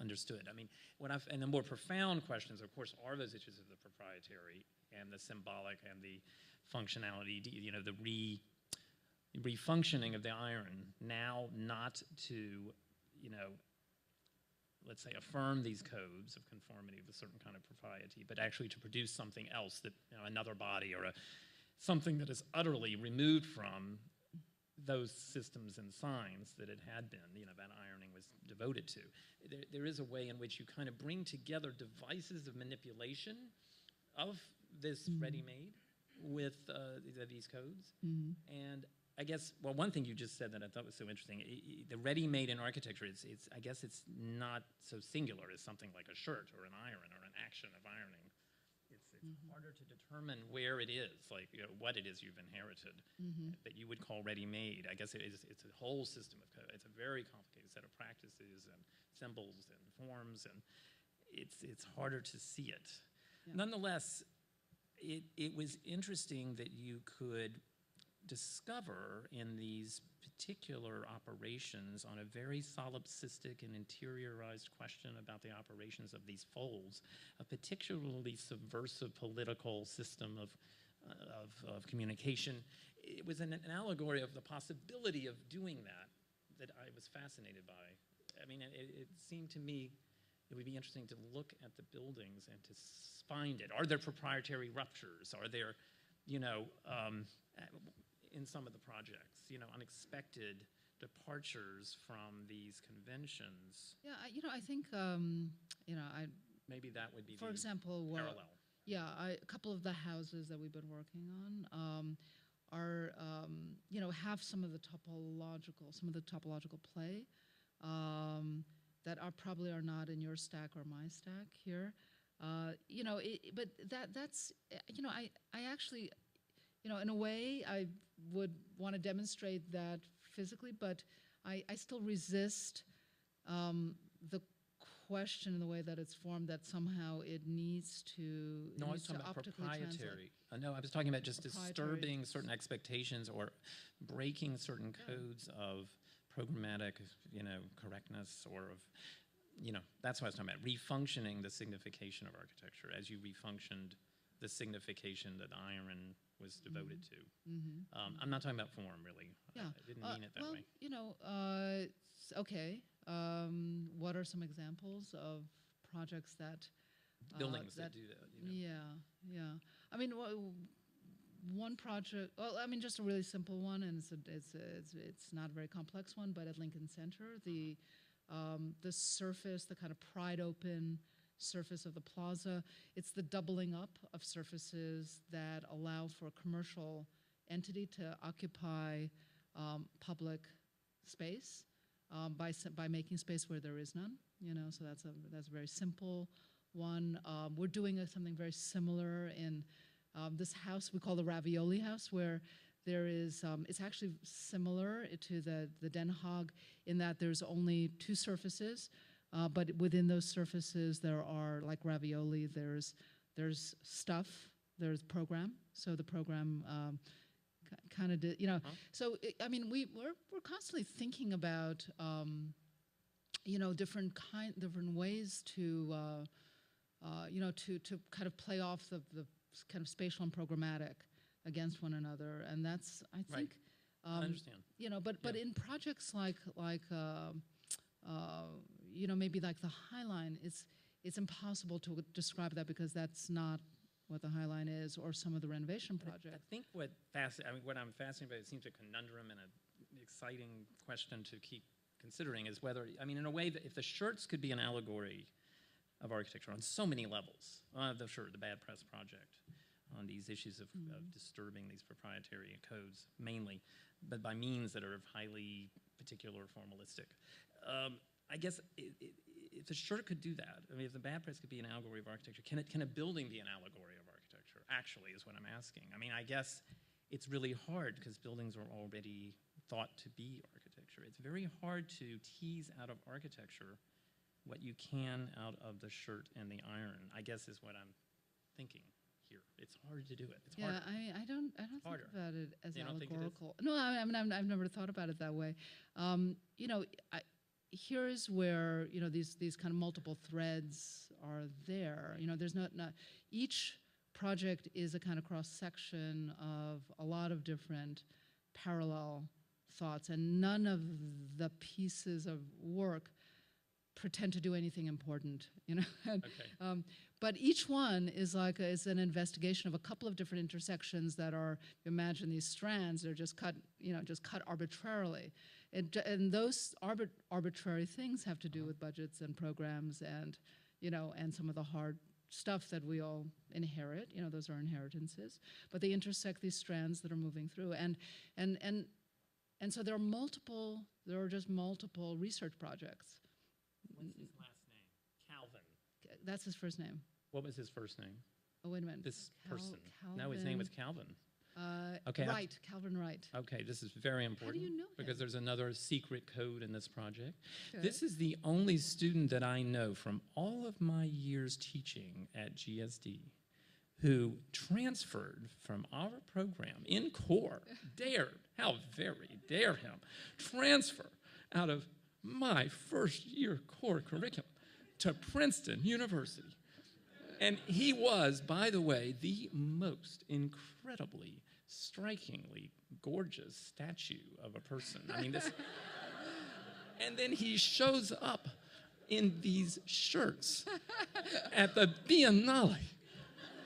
understood. I mean, and the more profound questions, of course, are those issues of the proprietary and the symbolic and the functionality, the refunctioning of the iron, now not to, let's say, affirm these codes of conformity with a certain kind of propriety, but actually to produce something else, that another body or something that is utterly removed from those systems and signs that it had been, that ironing was devoted to. There is a way in which you kind of bring together devices of manipulation of this ready-made with these codes. And I guess, well, one thing you just said that I thought was so interesting, the ready-made in architecture, I guess it's not so singular as something like a shirt or an iron or an action of ironing. It's harder to determine where it is, like what it is you've inherited that you would call ready-made. I guess it's a whole system of code. It's a very complicated set of practices and symbols and forms, and it's harder to see it. Yeah. Nonetheless, it was interesting that you could discover in these particular operations on a very solipsistic and interiorized question about the operations of these folds, a particularly subversive political system of communication. It was an allegory of the possibility of doing that I was fascinated by. I mean, it seemed to me it would be interesting to look at the buildings and to find it. Are there proprietary ruptures? Are there, in some of the projects, unexpected departures from these conventions? Yeah, I think, maybe that would be for example, parallel. Yeah, a couple of the houses that we've been working on are, have some of the topological play that probably are not in your stack or my stack here. But that's, I actually, in a way, I would want to demonstrate that physically, but I still resist the question in the way that it's formed, that somehow it needs to. No, I was talking about proprietary. No, I was talking about just disturbing certain expectations or breaking certain codes of programmatic, correctness, or of, that's what I was talking about, refunctioning the signification of architecture as you refunctioned the signification that iron was devoted to. I'm not talking about form, really. Yeah. I didn't mean it that way. Okay. What are some examples of projects that buildings that do that? Yeah. I mean, one project. Well, I mean, just a really simple one, and it's not a very complex one. But at Lincoln Center, the the surface, the kind of pried open surface of the plaza. It's the doubling up of surfaces that allow for a commercial entity to occupy public space by making space where there is none. So that's a very simple one. We're doing something very similar in this house we call the Ravioli House, where there is, it's actually similar to the Den Haag in that there's only two surfaces, but within those surfaces there are, like ravioli, there's stuff, there's program. So the program kind of did, So I mean, we're constantly thinking about different ways to to kind of play off the kind of spatial and programmatic against one another, and that's I think I understand. But in projects like maybe like the High Line, it's impossible to describe that because that's not what the High Line is, or some of the renovation projects. I think what I'm fascinated by, it seems a conundrum and an exciting question to keep considering is whether, in a way, that if the shirts could be an allegory of architecture on so many levels, the Bad Press Project, on these issues of disturbing these proprietary codes, mainly, but by means that are highly particular, formalistic. I guess if the shirt could do that, if the Bad Press could be an allegory of architecture, can a building be an allegory of architecture? Actually, is what I'm asking. I guess it's really hard because buildings are already thought to be architecture. It's very hard to tease out of architecture what you can out of the shirt and the iron, I guess, is what I'm thinking here. It's hard to do it. It's harder. I don't think about it as allegorical. No, I've never thought about it that way. Here's where these kind of multiple threads are there. There's not each project is a kind of cross section of a lot of different parallel thoughts, and none of the pieces of work pretend to do anything important, Okay. But each one is is an investigation of a couple of different intersections that are, imagine these strands, they're just cut arbitrarily. And those arbitrary things have to do with budgets and programs and, and some of the hard stuff that we all inherit, those are inheritances. But they intersect these strands that are moving through. And so there are just multiple research projects. What's his last name? Calvin. That's his first name. What was his first name? Oh, wait a minute. This person. Calvin. No, his name was Calvin. Okay. Wright, Calvin Wright. Okay, this is very important. How do you know because him? there's another secret code in this project. Okay. This is the only student that I know from all of my years teaching at GSD who transferred from our program in core, how very dare him, transfer out of my first year core curriculum to Princeton University. And he was, by the way, the most incredibly, strikingly gorgeous statue of a person. And then he shows up in these shirts at the Biennale.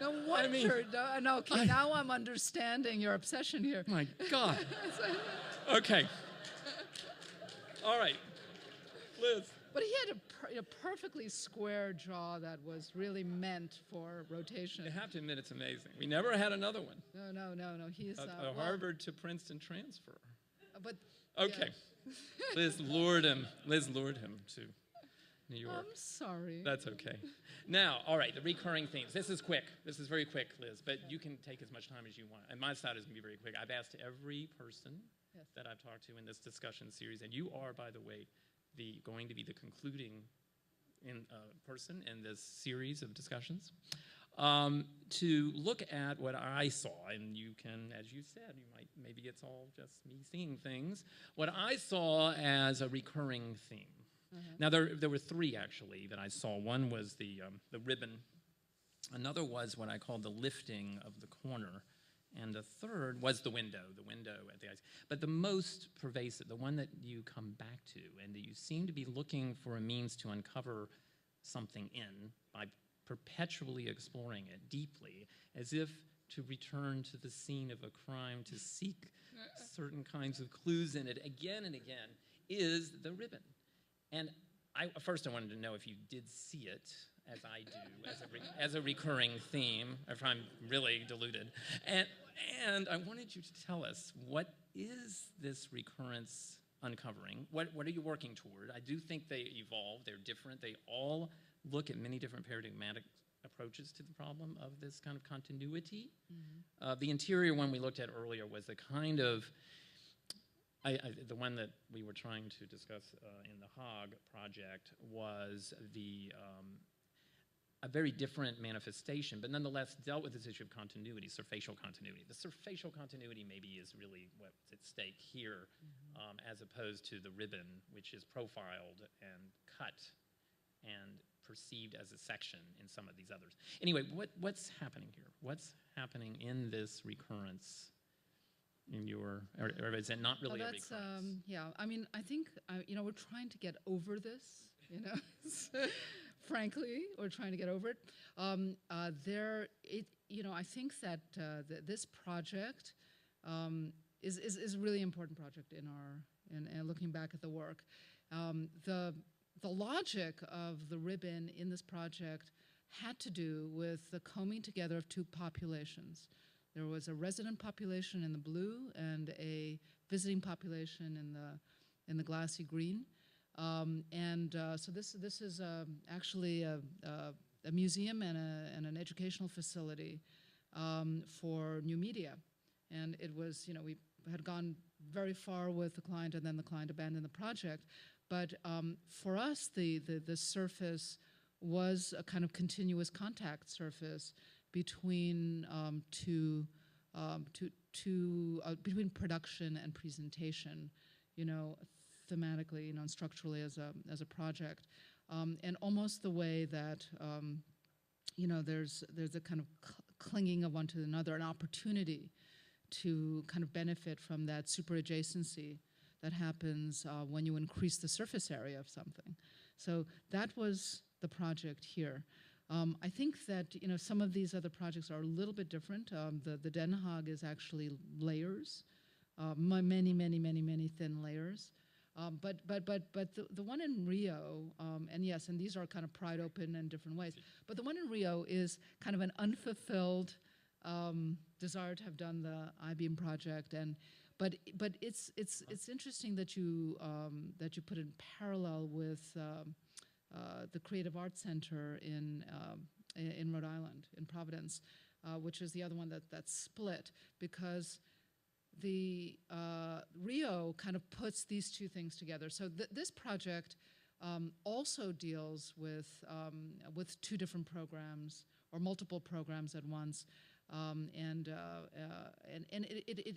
No wonder. Now I'm understanding your obsession here. My God. Okay. All right. Liz. But he had a perfectly square jaw that was really meant for rotation. You have to admit it's amazing. We never had another one. No. He's a Harvard to Princeton transfer. But okay. Yeah. Liz lured him to New York. I'm sorry. That's okay. Now, all right, the recurring themes. This is quick. This is very quick, Liz, but you can take as much time as you want. And my side is going to be very quick. I've asked every person that I've talked to in this discussion series, and you are, by the way, going to be the concluding person in this series of discussions, to look at what I saw, and you can, as you said, maybe it's all just me seeing things, what I saw as a recurring theme. Now, there were three, actually, that I saw. One was the ribbon. Another was what I called the lifting of the corner. And the third was the window at the eyes. But the most pervasive, the one that you come back to, and that you seem to be looking for a means to uncover something in by perpetually exploring it deeply, as if to return to the scene of a crime, to seek certain kinds of clues in it again and again, is the ribbon. And first I wanted to know if you did see it, as I do, as a recurring theme, if I'm really deluded. And I wanted you to tell us, what is this recurrence uncovering? What are you working toward? I do think they evolve, they're different, they all look at many different paradigmatic approaches to the problem of this kind of continuity. Mm-hmm. The interior one we looked at earlier was a kind of, the one that we were trying to discuss in the Hague project was a very different manifestation, but nonetheless dealt with this issue of continuity, surfacial continuity. The surfacial continuity maybe is really what's at stake here, as opposed to the ribbon, which is profiled and cut and perceived as a section in some of these others. Anyway, what's happening here? What's happening in this recurrence? In your, or is it not really a recurrence? Yeah, I mean, I think, we're trying to get over this, frankly, we're trying to get over it. I think that this project is a really important project in looking back at the work. The logic of the ribbon in this project had to do with the combing together of two populations. There was a resident population in the blue and a visiting population in the glassy green. So this is actually a museum and an educational facility for new media. And it was, we had gone very far with the client, and then the client abandoned the project. But for us, the surface was a kind of continuous contact surface between between production and presentation, thematically, and structurally as a project, and almost the way that there's a kind of clinging of one to another, an opportunity to kind of benefit from that super adjacency that happens when you increase the surface area of something. So that was the project here. I think that some of these other projects are a little bit different. The Den Haag is actually layers, many thin layers. But the one in Rio, and yes, and these are kind of pried open in different ways. But the one in Rio is kind of an unfulfilled desire to have done the I-beam project, but it's interesting that you put it in parallel with the Creative Arts Center in Rhode Island, in Providence, which is the other one that's split, because the Rio kind of puts these two things together. So this project also deals with two different programs or multiple programs at once, and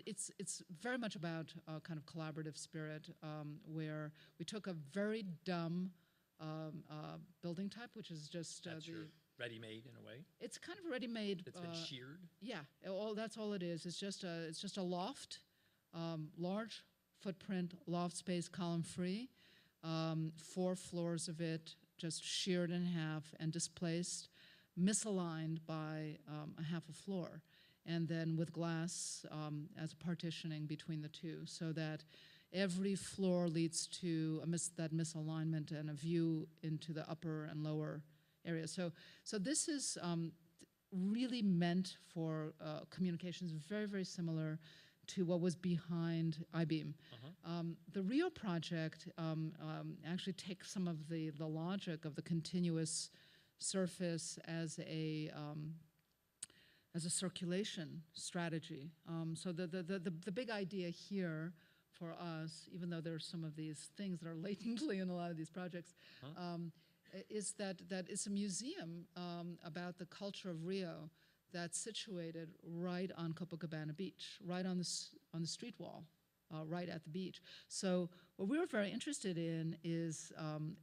it's very much about kind of collaborative spirit, where we took a very dumb building type, which is just ready-made in a way. It's kind of ready-made. It's been sheared. Yeah, that's all it is. It's just a loft, large footprint, loft space, column-free, 4 floors of it just sheared in half and displaced, misaligned by a half a floor, and then with glass as a partitioning between the two, so that every floor leads to that misalignment and a view into the upper and lower area. So this is really meant for communications, very, very similar to what was behind I-beam. The Rio project actually takes some of the logic of the continuous surface as a circulation strategy. So the big idea here for us, even though there's some of these things that are latently in a lot of these projects, is that it's a museum about the culture of Rio that's situated right on Copacabana Beach, right on the street wall, right at the beach. So what we were very interested in is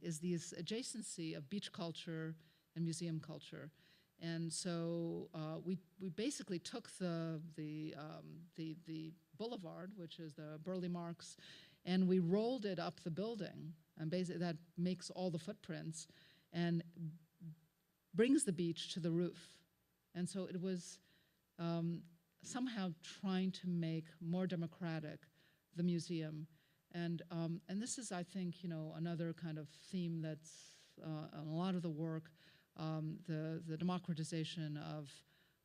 this adjacency of beach culture and museum culture. And so we basically took the boulevard, which is the Burley Marks, and we rolled it up the building, and basically that makes all the footprints and brings the beach to the roof. And so it was somehow trying to make more democratic the museum, And this is, I think, another kind of theme that's on a lot of the work, the democratization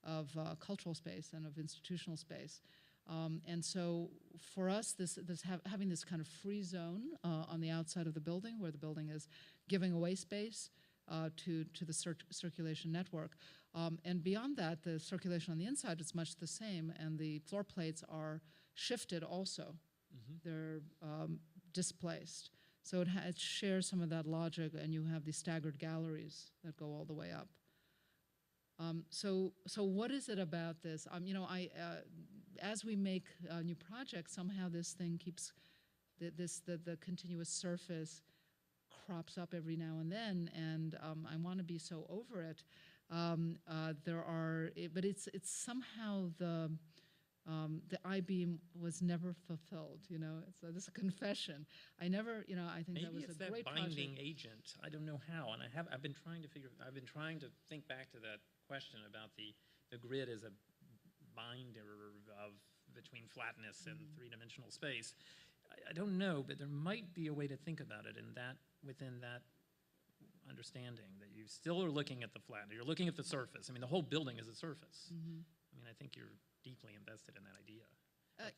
of cultural space and of institutional space. And so for us, having this kind of free zone on the outside of the building, where the building is giving away space to the circulation network. And beyond that, the circulation on the inside is much the same, and the floor plates are shifted also. Mm-hmm. They're displaced. So it shares some of that logic, and you have these staggered galleries that go all the way up. So what is it about this? As we make new projects, somehow this thing keeps, the continuous surface crops up every now and then, and I want to be so over it. But it's somehow the I-beam was never fulfilled. This is a confession. I never, I think maybe that was it's a great that binding project. agent. I don't know how, and I've been trying to think back to that question about the grid as a binder between flatness and three-dimensional space. I don't know, but there might be a way to think about it within that understanding, that you still are looking at the flat, you're looking at the surface. I mean, the whole building is a surface. Mm-hmm. I mean, I think you're deeply invested in that idea.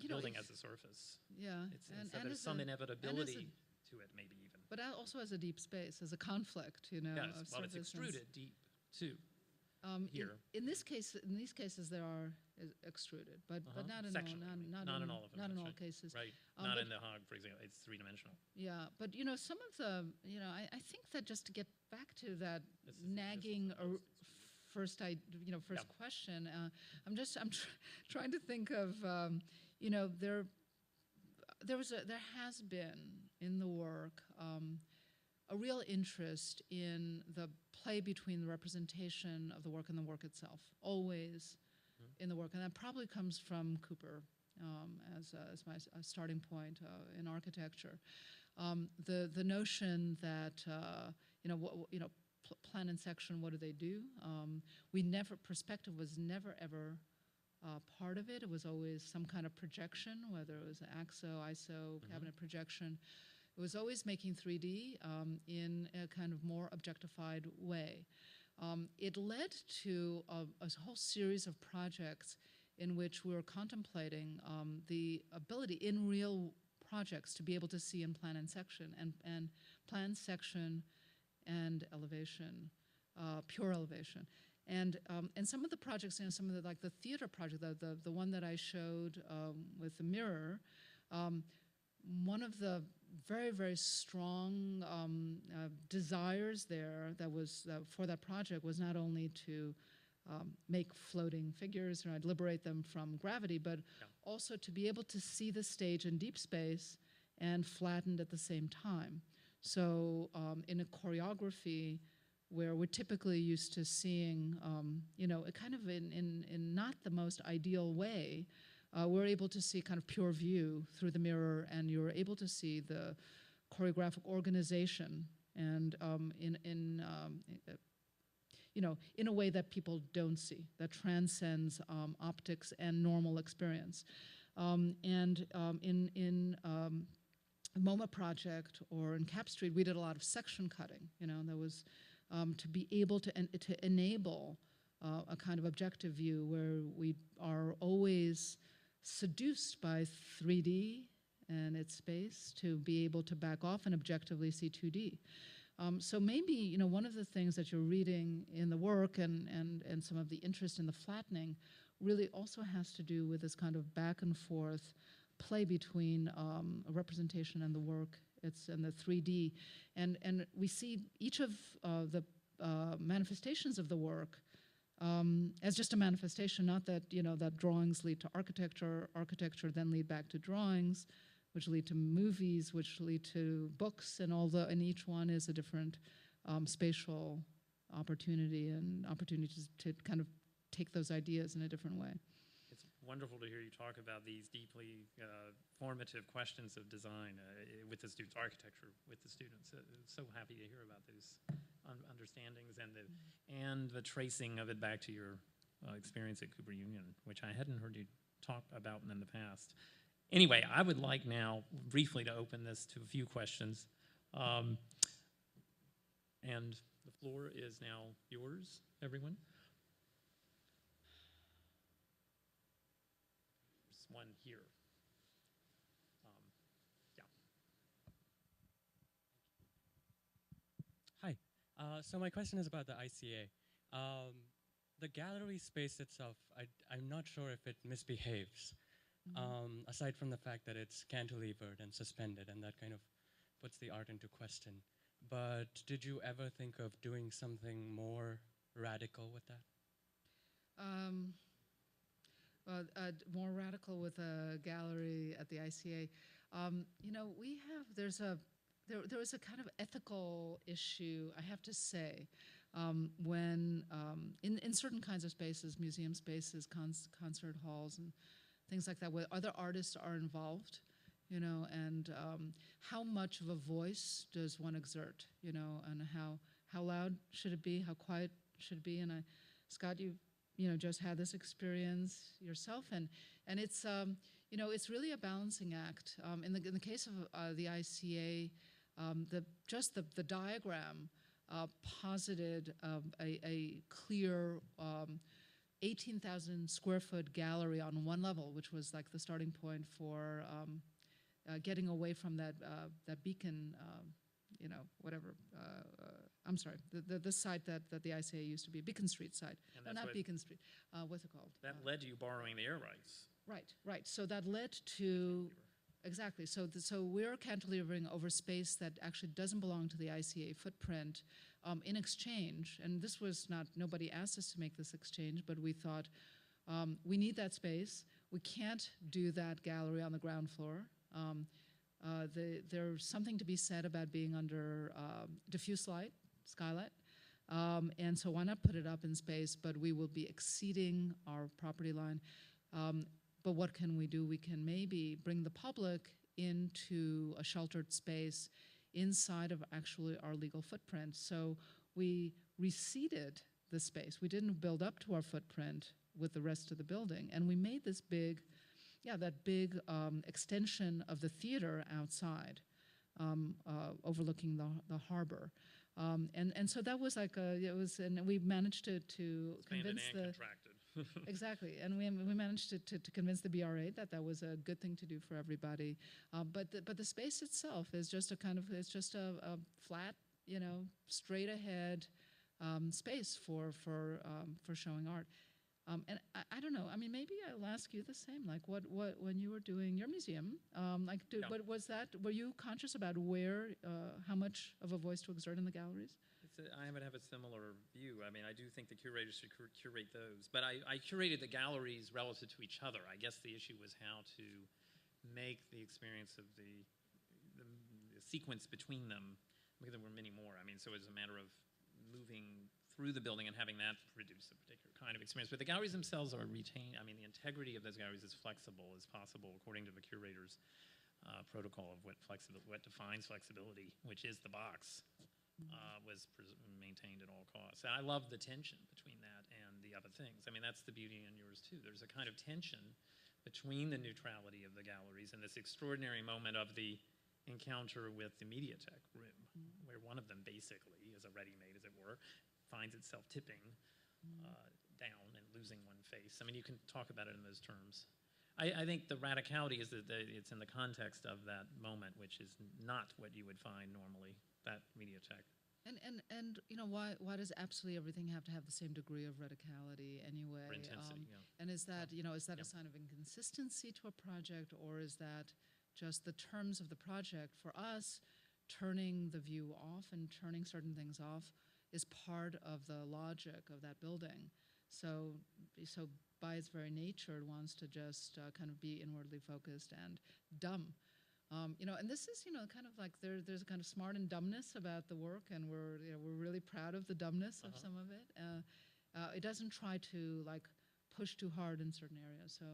The building as a surface. Yeah. So there's some inevitability to it, maybe even. But also as a deep space, as a conflict, Yes, well, it's extruded deep, too. Here. In these cases, there are extruded, but not in all of them. Not in all cases. Right. Not in the hog, for example. It's three-dimensional. Yeah, but some of the, I think that just to get back to that nagging first question, I'm trying to think of, there has been in the work a real interest in the play between the representation of the work and the work itself, always in the work. And that probably comes from Cooper as my starting point in architecture. The notion that, plan and section, what do they do? Perspective was never ever part of it. It was always some kind of projection, whether it was AXO, ISO, cabinet projection. It was always making 3D in a kind of more objectified way. It led to a whole series of projects in which we were contemplating the ability in real projects to be able to see in plan and section, and plan, section, and elevation, pure elevation. And some of the projects, some of the theater project, the one that I showed with the mirror, one of the very, very strong desires there that was for that project was not only to make floating figures, or liberate them from gravity, but also to be able to see the stage in deep space and flattened at the same time. So in a choreography where we're typically used to seeing, kind of in not the most ideal way, we're able to see kind of pure view through the mirror, and you're able to see the choreographic organization, and in a way that people don't see, that transcends optics and normal experience. In MoMA project or in Cap Street, we did a lot of section cutting. That was to be able to enable a kind of objective view where we are always seduced by 3D and its space, to be able to back off and objectively see 2D. So maybe one of the things that you're reading in the work and some of the interest in the flattening really also has to do with this kind of back and forth play between a representation and the work, and the 3D, and we see each of the manifestations of the work as just a manifestation, not that that drawings lead to architecture, architecture then lead back to drawings, which lead to movies, which lead to books, and each one is a different spatial opportunity and opportunities to kind of take those ideas in a different way. It's wonderful to hear you talk about these deeply formative questions of design with the students, architecture with the students. So happy to hear about those understandings and the tracing of it back to your experience at Cooper Union, which I hadn't heard you talk about in the past. Anyway, I would like now briefly to open this to a few questions. And the floor is now yours, everyone. There's one here. Yeah. Hi. So my question is about the ICA. The gallery space itself, I'm not sure if it misbehaves, aside from the fact that it's cantilevered and suspended, and that kind of puts the art into question. But did you ever think of doing something more radical with that? More radical with a gallery at the ICA. You know, there was a kind of ethical issue, I have to say, when in certain kinds of spaces, museum spaces, concert halls, and things like that, where other artists are involved, you know, and how much of a voice does one exert, you know, and how loud should it be, how quiet should it be, and Scott, you know, just had this experience yourself, and it's you know, it's really a balancing act. In the case of the ICA, the diagram posited a clear 18,000 square foot gallery on one level, which was like the starting point for getting away from that beacon, you know, whatever. I'm sorry, the site that the ICA used to be, Beacon Street site. No, not Beacon Street. What's it called? That led to you borrowing the air rights. Right. So that led to, exactly. So we're cantilevering over space that actually doesn't belong to the ICA footprint in exchange. And this was not, nobody asked us to make this exchange, but we thought we need that space. We can't do that gallery on the ground floor. There's something to be said about being under diffuse light, skylight. And so why not put it up in space, but we will be exceeding our property line. But what can we do? We can maybe bring the public into a sheltered space inside of actually our legal footprint. So we reseeded the space. We didn't build up to our footprint with the rest of the building. And we made this big, that big extension of the theater outside, overlooking the harbor. And so that was like and we managed to convince the exactly, and we managed to convince the BRA that was a good thing to do for everybody. But the space itself is just a flat, you know, straight ahead space for showing art. And I don't know. I mean, maybe I'll ask you the same. Like, what when you were doing your museum, but were you conscious about how much of a voice to exert in the galleries? I would have a similar view. I mean, I do think the curators should curate those. But I curated the galleries relative to each other. I guess the issue was how to make the experience of the sequence between them, because there were many more. I mean, so it was a matter of moving through the building and having that produce a particular kind of experience. But the galleries themselves are retained. I mean, the integrity of those galleries is flexible as possible according to the curator's protocol of what defines flexibility, which is the box. Was maintained at all costs. And I love the tension between that and the other things. I mean, that's the beauty in yours too. There's a kind of tension between the neutrality of the galleries and this extraordinary moment of the encounter with the Mediatek room, where one of them basically, is a ready-made as it were, finds itself tipping down and losing one face. I mean, you can talk about it in those terms. I think the radicality is that it's in the context of that moment, which is not what you would find normally, that Mediatek. And you know, why does absolutely everything have to have the same degree of radicality anyway? Or intensity, yeah. And is that, you know, is that a sign of inconsistency to a project, or is that just the terms of the project? For us, turning the view off and turning certain things off is part of the logic of that building. So by its very nature, it wants to just kind of be inwardly focused and dumb. You know, and this is, you know, kind of like there's a kind of smart and dumbness about the work, and we're really proud of the dumbness of some of it. It doesn't try to like push too hard in certain areas. So,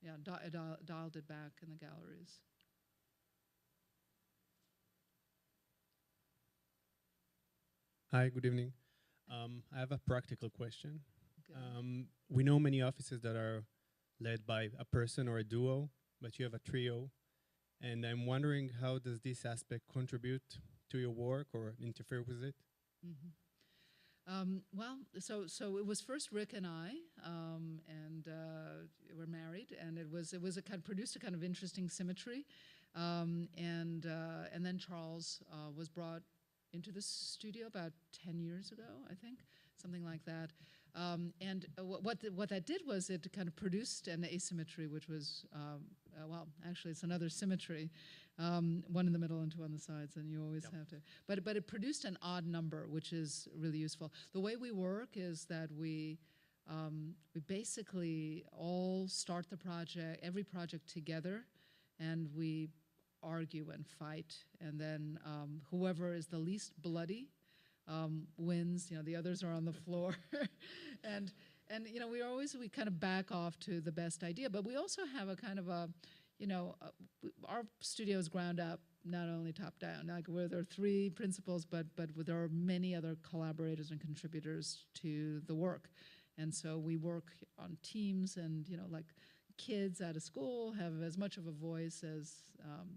yeah, dialed it back in the galleries. Hi, good evening. I have a practical question. We know many offices that are led by a person or a duo, but you have a trio. And I'm wondering, how does this aspect contribute to your work or interfere with it? Mm-hmm. Well, so it was first Rick and I, and we're married, and it was a kind of produced a kind of interesting symmetry, and then Charles was brought into the studio about 10 years ago, I think, something like that. And what that did was it kind of produced an asymmetry, which was, well, actually it's another symmetry, one in the middle and two on the sides, and you always have to. But it produced an odd number, which is really useful. The way we work is that we basically all start the project, every project together, and we argue and fight, and then whoever is the least bloody wins. You know, the others are on the floor, and you know, we kind of back off to the best idea. But we also have a kind of a, you know, our studio is ground up, not only top down. Like where there are three principals, but there are many other collaborators and contributors to the work, and so we work on teams, and you know, like kids out of school have as much of a voice as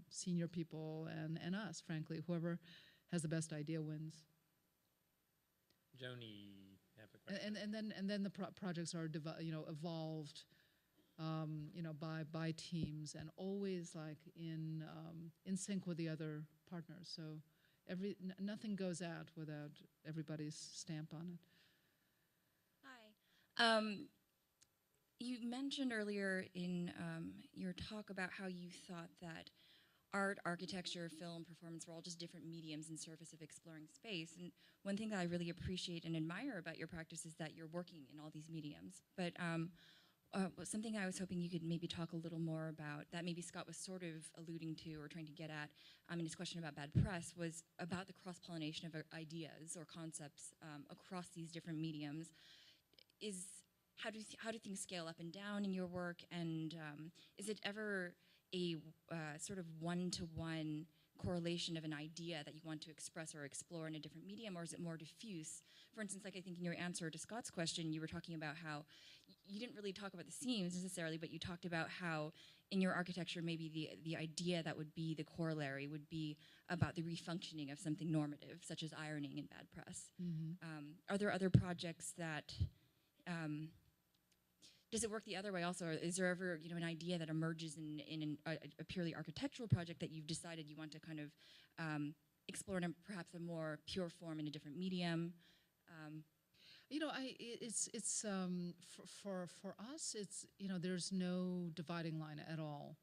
senior people and us. Frankly, whoever has the best idea wins. Joni, have a question. And then the projects are evolved, you know, by teams, and always like in sync with the other partners. So nothing goes out without everybody's stamp on it. Hi. You mentioned earlier in your talk about how you thought that art, architecture, film, performance were all just different mediums in service of exploring space. And one thing that I really appreciate and admire about your practice is that you're working in all these mediums. But something I was hoping you could maybe talk a little more about, that maybe Scott was sort of alluding to or trying to get at in his question about bad press, was about the cross-pollination of ideas or concepts across these different mediums. How do things scale up and down in your work, and is it ever a sort of one-to-one correlation of an idea that you want to express or explore in a different medium, or is it more diffuse? For instance, like I think in your answer to Scott's question, you were talking about how you didn't really talk about the themes necessarily, but you talked about how in your architecture maybe the idea that would be the corollary would be about the refunctioning of something normative, such as ironing in bad press. Mm-hmm. Are there other projects that does it work the other way also? Or is there ever, you know, an idea that emerges in a purely architectural project that you've decided you want to kind of explore in perhaps a more pure form in a different medium? You know, for us, it's, you know, there's no dividing line at all.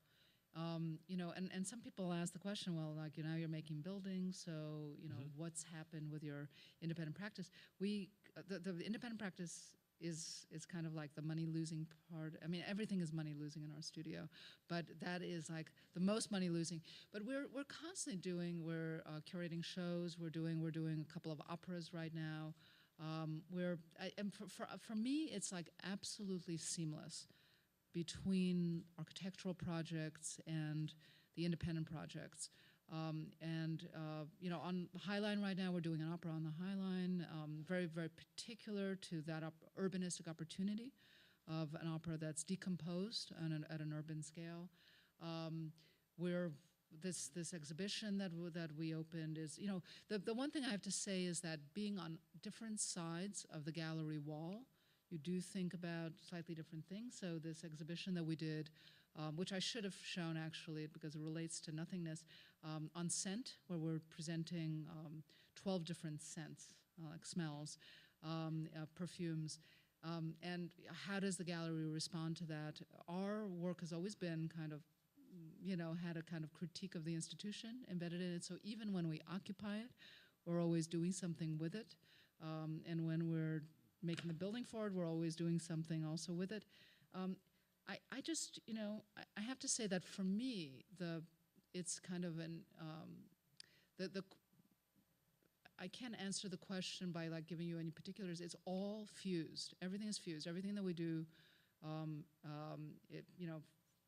You know, and some people ask the question, well, like, you know, you're making buildings, so, you know, what's happened with your independent practice? The independent practice is kind of like the money-losing part. I mean, everything is money-losing in our studio, but that is like the most money-losing. But we're constantly we're curating shows. We're doing a couple of operas right now. And for me, it's like absolutely seamless between architectural projects and the independent projects. You know, on the High Line right now, we're doing an opera on the High Line, very, very particular to that urbanistic opportunity of an opera that's decomposed at an urban scale. This exhibition that we opened is, you know, the one thing I have to say is that being on different sides of the gallery wall, you do think about slightly different things. So this exhibition that we did, which I should have shown actually because it relates to nothingness, on scent, where we're presenting 12 different scents, like smells, perfumes, and how does the gallery respond to that? Our work has always been kind of, you know, had a kind of critique of the institution embedded in it. So even when we occupy it, we're always doing something with it. And when we're making the building for it, we're always doing something also with it. I just, you know, I have to say that for me, it's kind of I can't answer the question by like giving you any particulars. It's all fused. Everything is fused. Everything that we do, you know,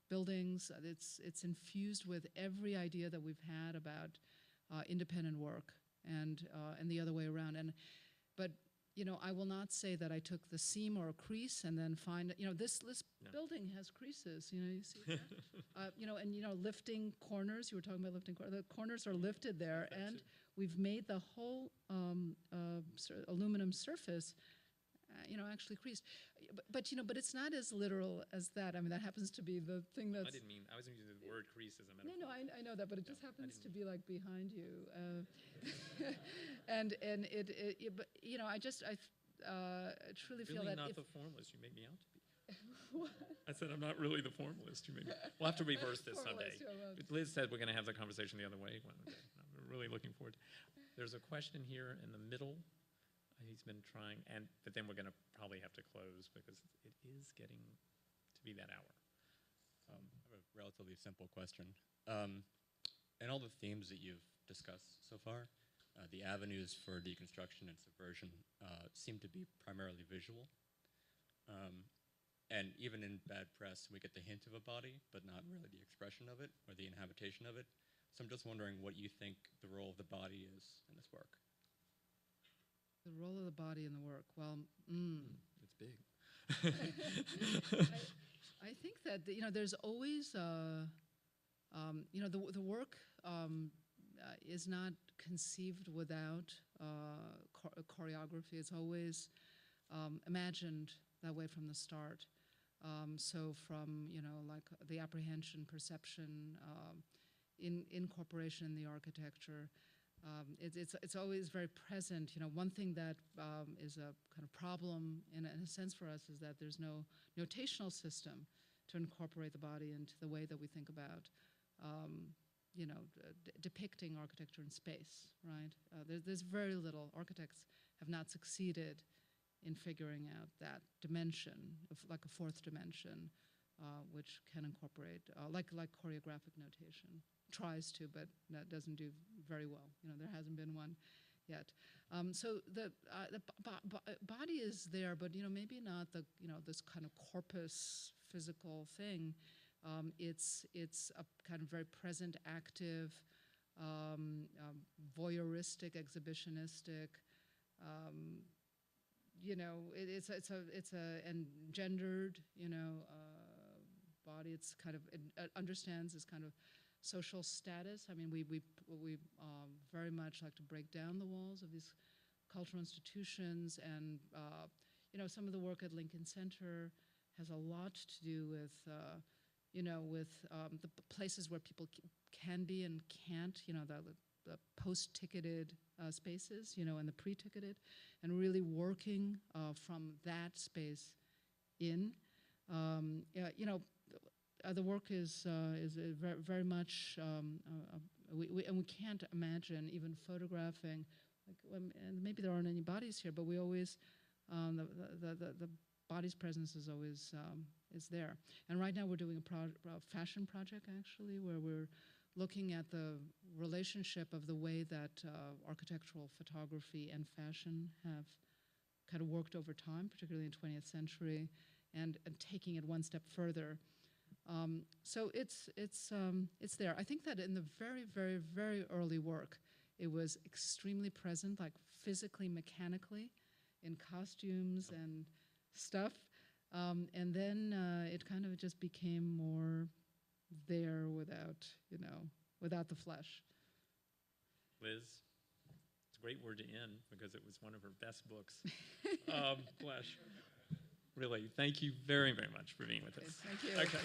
buildings, it's infused with every idea that we've had about independent work and the other way around. But I will not say that I took the seam or a crease and then find, this No. building has creases, you see that? And lifting corners, you were talking about lifting corners, the corners are lifted there, and we've made the whole aluminum surface, actually creased. But it's not as literal as that. I mean, that happens to be the thing that's... I was using the word crease as a metaphor. No, I know that, but it just happens to be like behind you. And but I truly feel Really that not if... the formalist you make me out to be. I said I'm not really the formalist you make me. We'll have to reverse this someday. Liz said we're going to have the conversation the other way one day. I'm really looking forward. There's a question here in the middle. He's been trying, but then we're going to probably have to close because it is getting to be that hour. I have a relatively simple question. In all the themes that you've discussed so far, the avenues for deconstruction and subversion seem to be primarily visual. And even in bad press, we get the hint of a body, but not really the expression of it or the inhabitation of it. So I'm just wondering what you think the role of the body is in this work. The role of the body in the work. Well, It's big. I think that there's always the work is not conceived without choreography. It's always imagined that way from the start. So from like the apprehension, perception, incorporation in the architecture. It's always very present. One thing that is a kind of problem in a sense for us is that there's no notational system to incorporate the body into the way that we think about, depicting architecture in space, right? There's very little. Architects have not succeeded in figuring out that dimension, like a fourth dimension, which can incorporate, like choreographic notation. Tries to, but that doesn't do very well. There hasn't been one yet. So the body is there, but maybe not the this kind of corpus physical thing. It's a kind of very present, active, voyeuristic, exhibitionistic. It's a engendered body. It's kind of it understands this kind of social status. I mean, we very much like to break down the walls of these cultural institutions, and some of the work at Lincoln Center has a lot to do with the places where people can be and can't. The post-ticketed spaces, and the pre-ticketed, and really working from that space in. The work is very much, and we can't imagine even photographing, and maybe there aren't any bodies here, but we always, the body's presence is always is there. And right now we're doing a fashion project, actually, where we're looking at the relationship of the way that architectural photography and fashion have kind of worked over time, particularly in the 20th century, and taking it one step further. So it's there. I think that in the very, very, very early work, it was extremely present, like physically, mechanically, in costumes and stuff. And then it kind of just became more there without the flesh. Liz, it's a great word to end because it was one of her best books. Flesh. Really, thank you very, very much for being with us. Thank you. Okay.